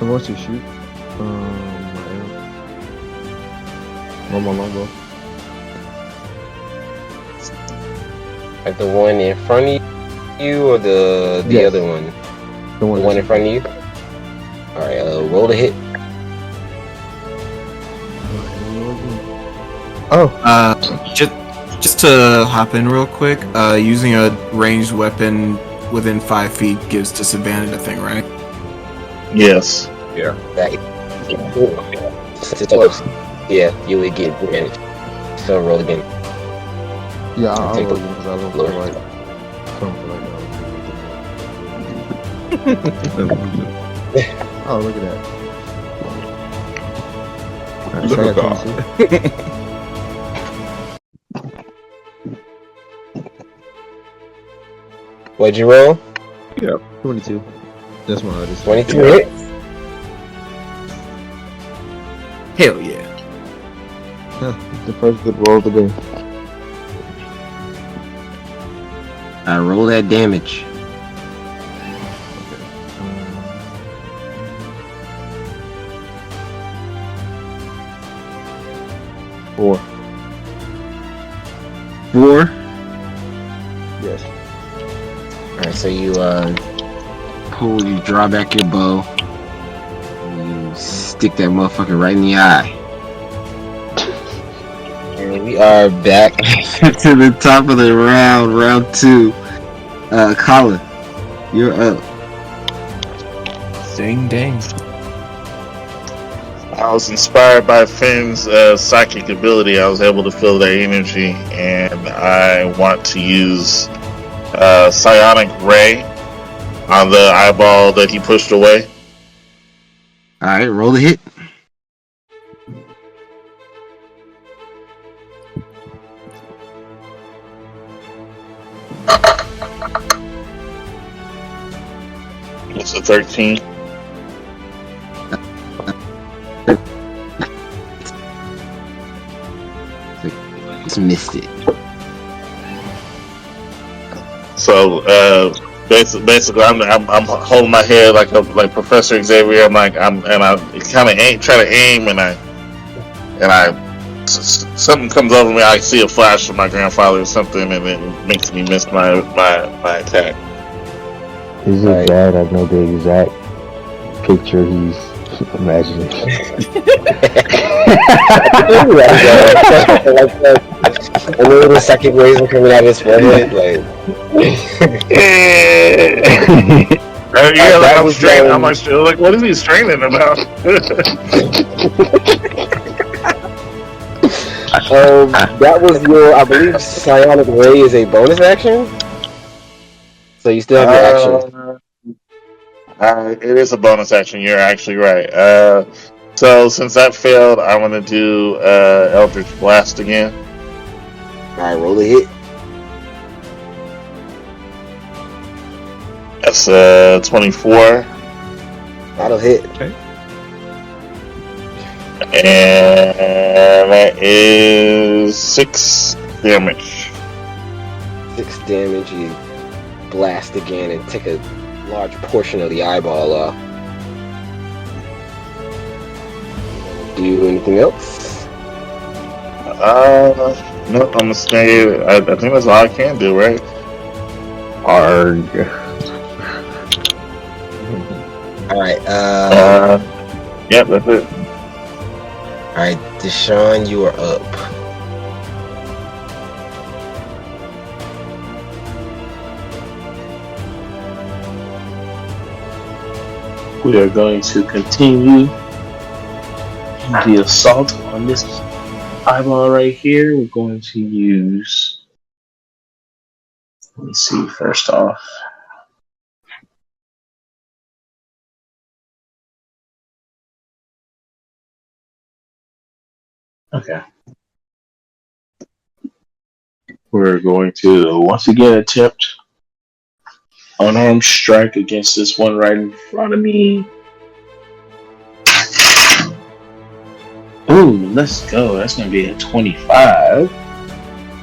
I'm going to shoot. My arrow. On my longbow. Like the one in front of you, or the Yes. other one? The one, The one in front of you. All right, roll to hit. Oh, Just to hop in real quick, using a ranged weapon within 5 feet gives disadvantage, I think, right? Yes. Right. It's close. Yeah, you would get advantage. So roll again. yeah, I'll Take roll the because I don't lower. feel like. Oh, look at that. Alright, so I got 22. What'd you roll? 22. That's my hardest. 22 hits. Hell yeah. The first good roll of the day. I roll that damage. Four. 4. Yes. Alright, so you you draw back your bow, and you stick that motherfucker right in the eye. And we are back to the top of the round 2. Akala, you're up. Ding dang. I was inspired by Finn's psychic ability. I was able to feel their energy, and I want to use psionic ray on the eyeball that he pushed away. Alright, roll the hit. It's a 13. Just missed it. So basically, I'm holding my head like Professor Xavier. I'm kind of try to aim, and something comes over me. I see a flash of my grandfather or something, and it makes me miss my attack. Is it Right. bad? I know the exact picture he's imagining. A little second waves are coming out of his forehead, like. Yeah, like That I'm was straining. I'm like, what is he straining about? That was your, I believe, psionic ray is a bonus action. So you still have your action. It is a bonus action. You're actually right. So since that failed, I want to do Eldritch Blast again. Alright, roll the hit. That's 24, That'll hit. and that is 6 damage. 6 damage. You blast again and take a large portion of the eyeball off. Do anything else? No, I'm gonna stay. I think that's all I can do, right? Arg. Alright, Yep, that's it. alright, Deshawn, you are up. We are going to continue the assault on this eyeball right here. We're going to use. Let me see. First off. Okay. We're going to once again attempt unarmed strike against this one right in front of me. Ooh, let's go. That's going to be a 25.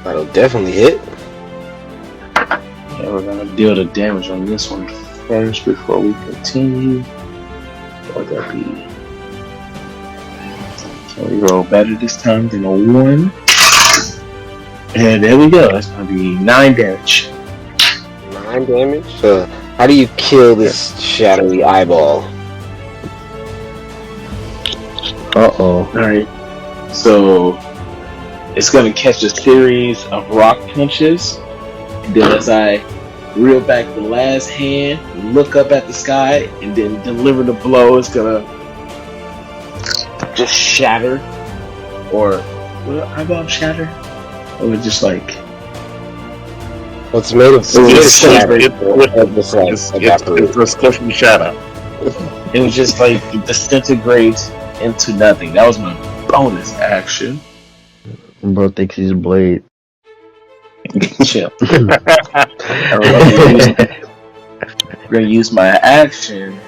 That'll definitely hit. Yeah, we're going to deal the damage on this one first before we continue. What would that be? Can we roll better this time than a 1? And there we go. That's going to be 9 damage. 9 damage? How do you kill this shadowy eyeball? Uh-oh. Alright. So, it's going to catch a series of rock punches. And then as I reel back the last hand, look up at the sky, and then deliver the blow, it's going to just shatter. Or, will eyeball shatter? Or just like... Well, it's made of shatter. It's a squishy shadow. It was just like disintegrate into nothing. That was my bonus action. Bro thinks he's a blade. Chill. I'm gonna use my action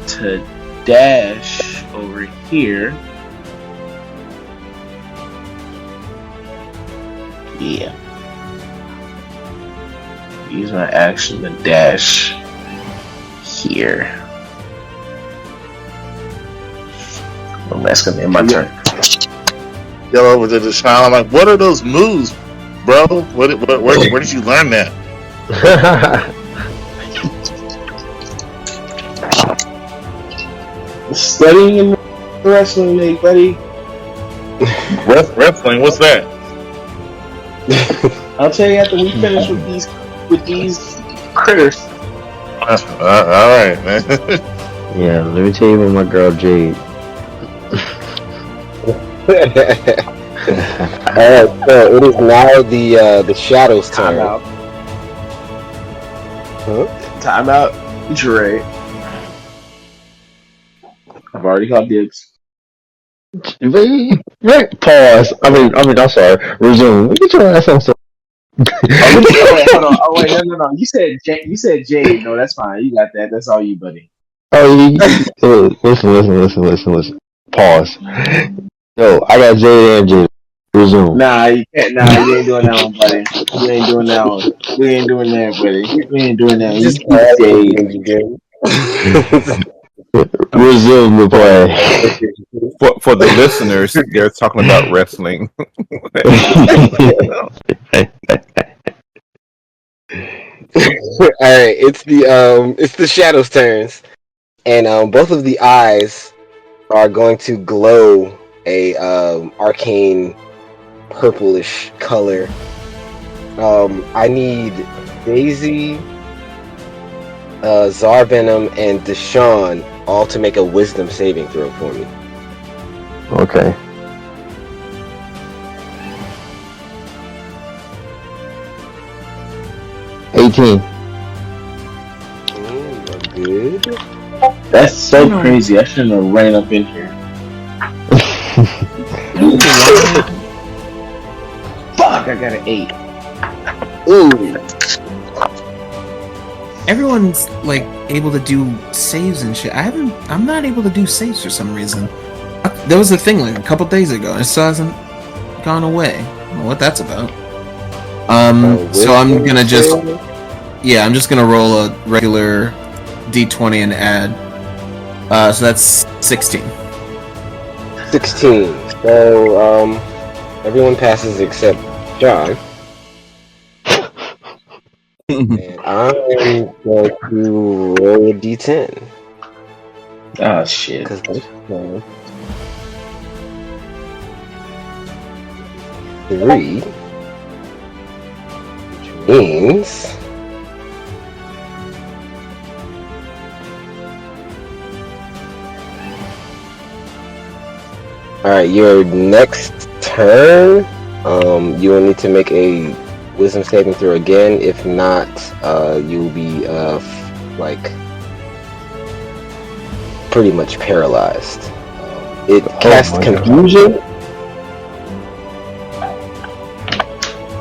to dash over here. Yeah. Use my action to dash here. Well, that's gonna be my turn. Go over to Deshawn. I'm like, what are those moves, bro? Where did you learn that? Studying in wrestling league, buddy. Wrestling? What's that? I'll tell you after we finish with these critters. All right, man. Yeah, let me tell you about my girl Jade. Alright, so it is now the Shadow's turn. Time out. Huh? Time out. Trey. I've already called dibs. Right, pause. I mean, I'm sorry. Resume. Get your ass on. Wait, hold on. Oh wait, no. You said Jade. No, that's fine. You got that. That's all you, buddy. Oh, listen. Pause. Yo, I got Jade and Jade. Resume. Nah, you can't. Nah, you ain't doing that one, buddy. You ain't doing that one. We ain't doing that, buddy. We ain't doing that. Just Resume the play. For the listeners, they're talking about wrestling. Alright, it's the Shadow's turns. And both of the eyes are going to glow a arcane purplish color. I need Daisy, Xarvenom, and Deshawn all to make a wisdom saving throw for me. Okay. Good. That's so crazy. I shouldn't have ran up in here. Fuck! I got an 8. Ooh. Everyone's like able to do saves and shit. I'm not able to do saves for some reason. There was a thing like a couple days ago, and it still hasn't gone away. I don't know what that's about. So I'm gonna just, Yeah, I'm just gonna roll a regular d20 and add. So that's 16. 16. So, everyone passes except John. And I'm going to roll a d10. Oh shit. Because that's 3. Which means... Alright, your next turn, you will need to make a wisdom saving throw again. If not, you'll be, pretty much paralyzed. It casts confusion.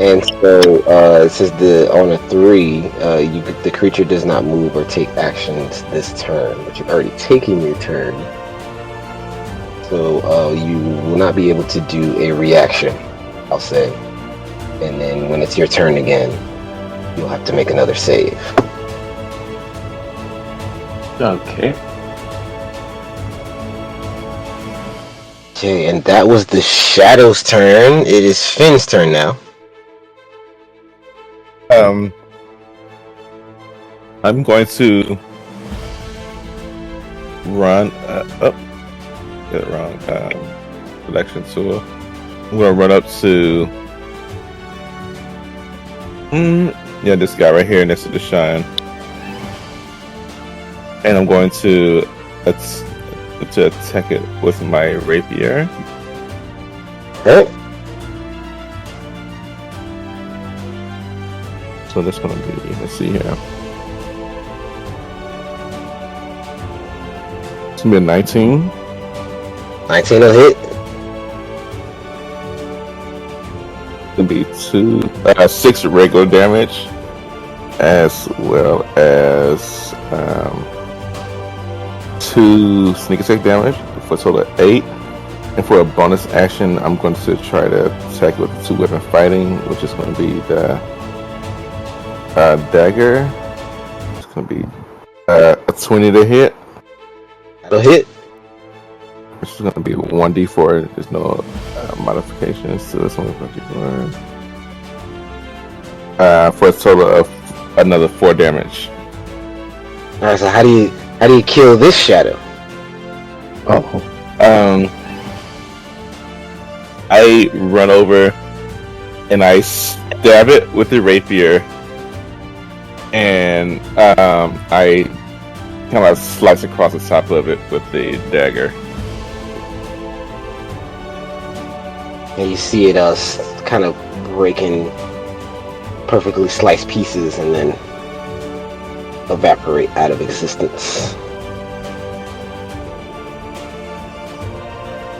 And so, it says on a 3, the creature does not move or take actions this turn, but you've already taken your turn. So you will not be able to do a reaction, I'll say. And then when it's your turn again, you'll have to make another save. Okay. Okay, and that was the Shadow's turn. It is Finn's turn now. I'm going to run get it wrong. Selection tool. I'm gonna run up to this guy right here next to Deshawn, and I'm going to attack it with my rapier. Okay. So that's gonna be, let's see here. It's gonna be a 19. 19 will hit. It'll be 6 regular damage, as well as 2 sneak attack damage for a total of 8. And for a bonus action, I'm going to try to attack with the 2-weapon fighting, which is going to be the dagger. It's going to be a 20 to hit. That'll hit. Which is going to be 1d4. There's no modifications, so this one is 1d4. For a total of another 4 damage. Alright, so how do you kill this shadow? I run over and I stab it with the rapier, and I kind of slice across the top of it with the dagger. And you see it kind of breaking perfectly sliced pieces and then evaporate out of existence.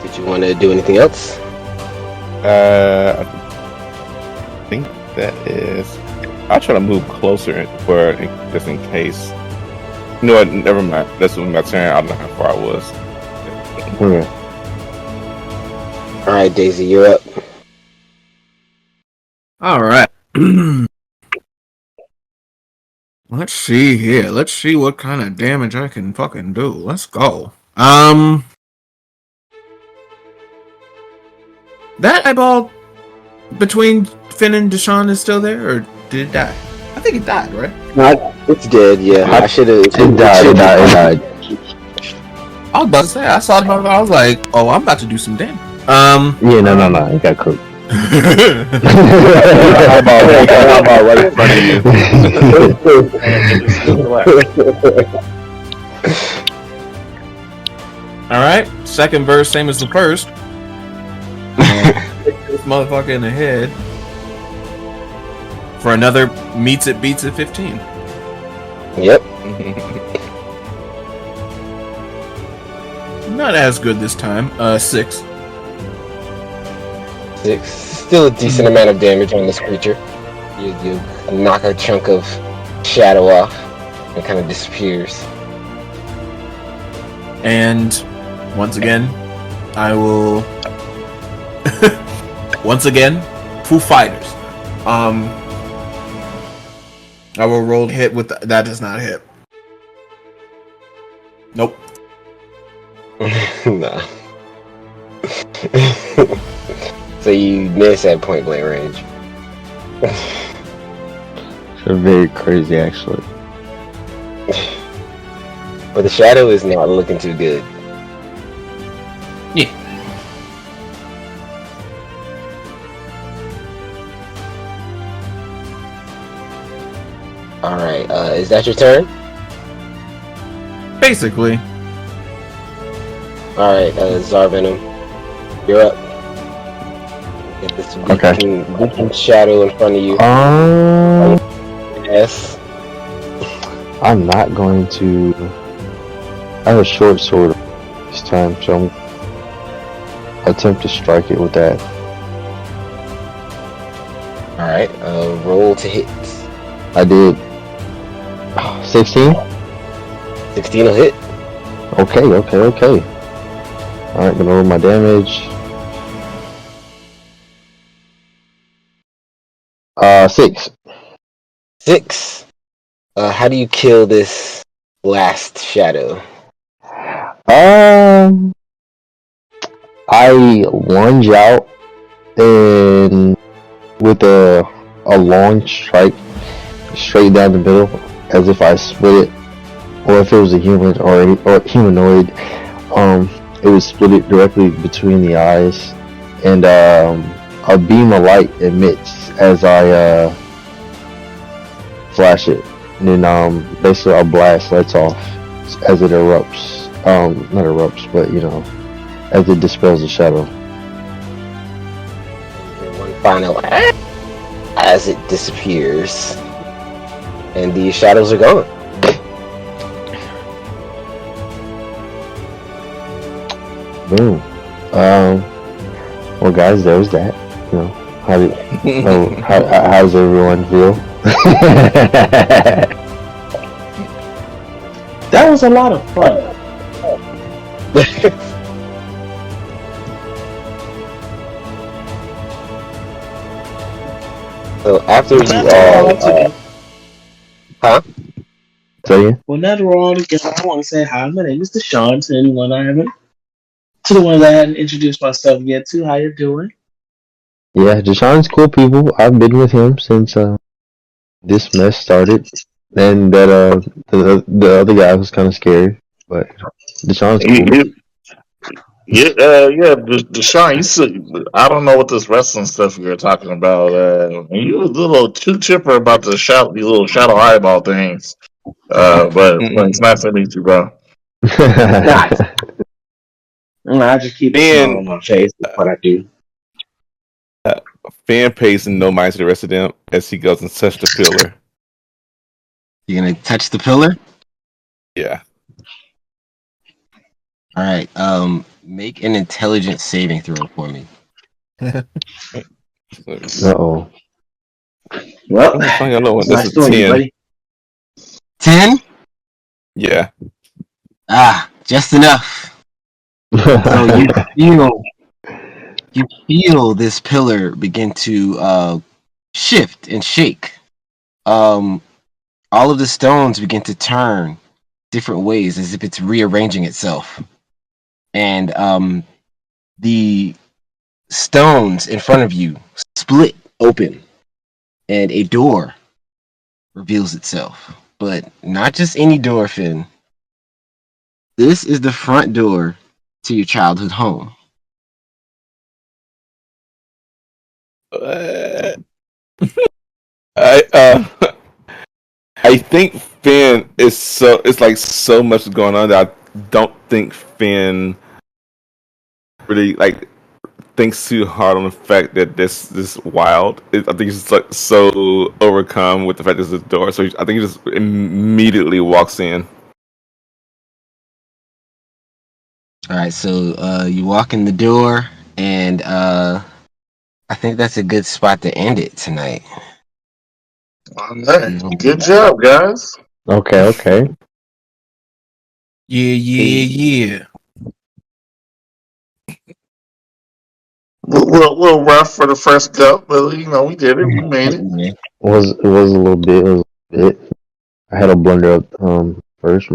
Did you want to do anything else? I think that is. I'll try to move closer just in case. You know what? Never mind. This was my turn. I don't know how far I was. Okay. Alright, Daisy, you're up. Alright. Let's see here. Let's see what kind of damage I can fucking do. Let's go. That eyeball between Finn and Deshawn is still there, or did it die? I think it died, right? No, it's dead, yeah. I should have... It died. I was about to say, I saw it, I was like, oh, I'm about to do some damage. Yeah, no. It got cooked. Eyeball right in front of you. Alright, second verse, same as the first. This motherfucker in the head for another beats it 15. Yep. Not as good this time. 6. 6. Still a decent amount of damage on this creature. You knock a chunk of shadow off and kind of disappears. And once again, I will once again, Foo Fighters. I will roll hit with that. Does not hit. Nope. Nah. So you miss at point blank range. Very crazy, actually. But the shadow is not looking too good. Yeah. Alright, is that your turn? Basically. Alright, Xarvenom, you're up. Get this weakened shadow in front of you. Yes. I'm not going to. I have a short sword this time, so I'm attempt to strike it with that. Alright, roll to hit. I did. 16? 16 will hit. Okay. Alright, gonna roll my damage. 6. 6. How do you kill this last shadow? I lunge out and with a long strike straight down the middle, as if I split it, or if it was a human or humanoid, it would split it directly between the eyes, and a beam of light emits as I flash it, and then basically a blast lets off as it erupts. Not erupts, but as it dispels the shadow. And one final as it disappears, and the shadows are gone. Boom. Well, guys, there's that. How does everyone feel? That was a lot of fun. So after you all, So yeah. Well, now that we're all together, I want to say hi. My name is Deshawn. To anyone I haven't, to the ones I hadn't introduced myself yet to, how you doing? Yeah, Deshawn's cool people. I've been with him since this mess started, and that the other guy was kind of scary, but Deshawn's cool. Deshawn, I don't know what this wrestling stuff you're talking about. You was a little too chipper about the these little shadow eyeball things. But it's nice to meet you, bro. I just keep a smile on my face. That's what I do. Fan pays no mind to the rest of them as he goes and touches the pillar. you're gonna touch the pillar. Yeah. All right. Make an intelligence saving throw for me. Uh-oh. Well, I know when nice this is doing you, 10. buddy. 10? Yeah. Just enough. So you feel this pillar begin to shift and shake. All of the stones begin to turn different ways as if it's rearranging itself. And the stones in front of you split open and a door reveals itself. But not just any door, Finn. This is the front door to your childhood home. I think Finn is it's like so much going on that I don't think Finn really like thinks too hard on the fact that this wild. I think he's just like so overcome with the fact that there's a door. So I think he just immediately walks in. All right, so you walk in the door, and I think that's a good spot to end it tonight. Good job, guys. Okay. Yeah. A little rough for the first cup, but we did it. We made it. It was a little bit. it. I had a blunder up first.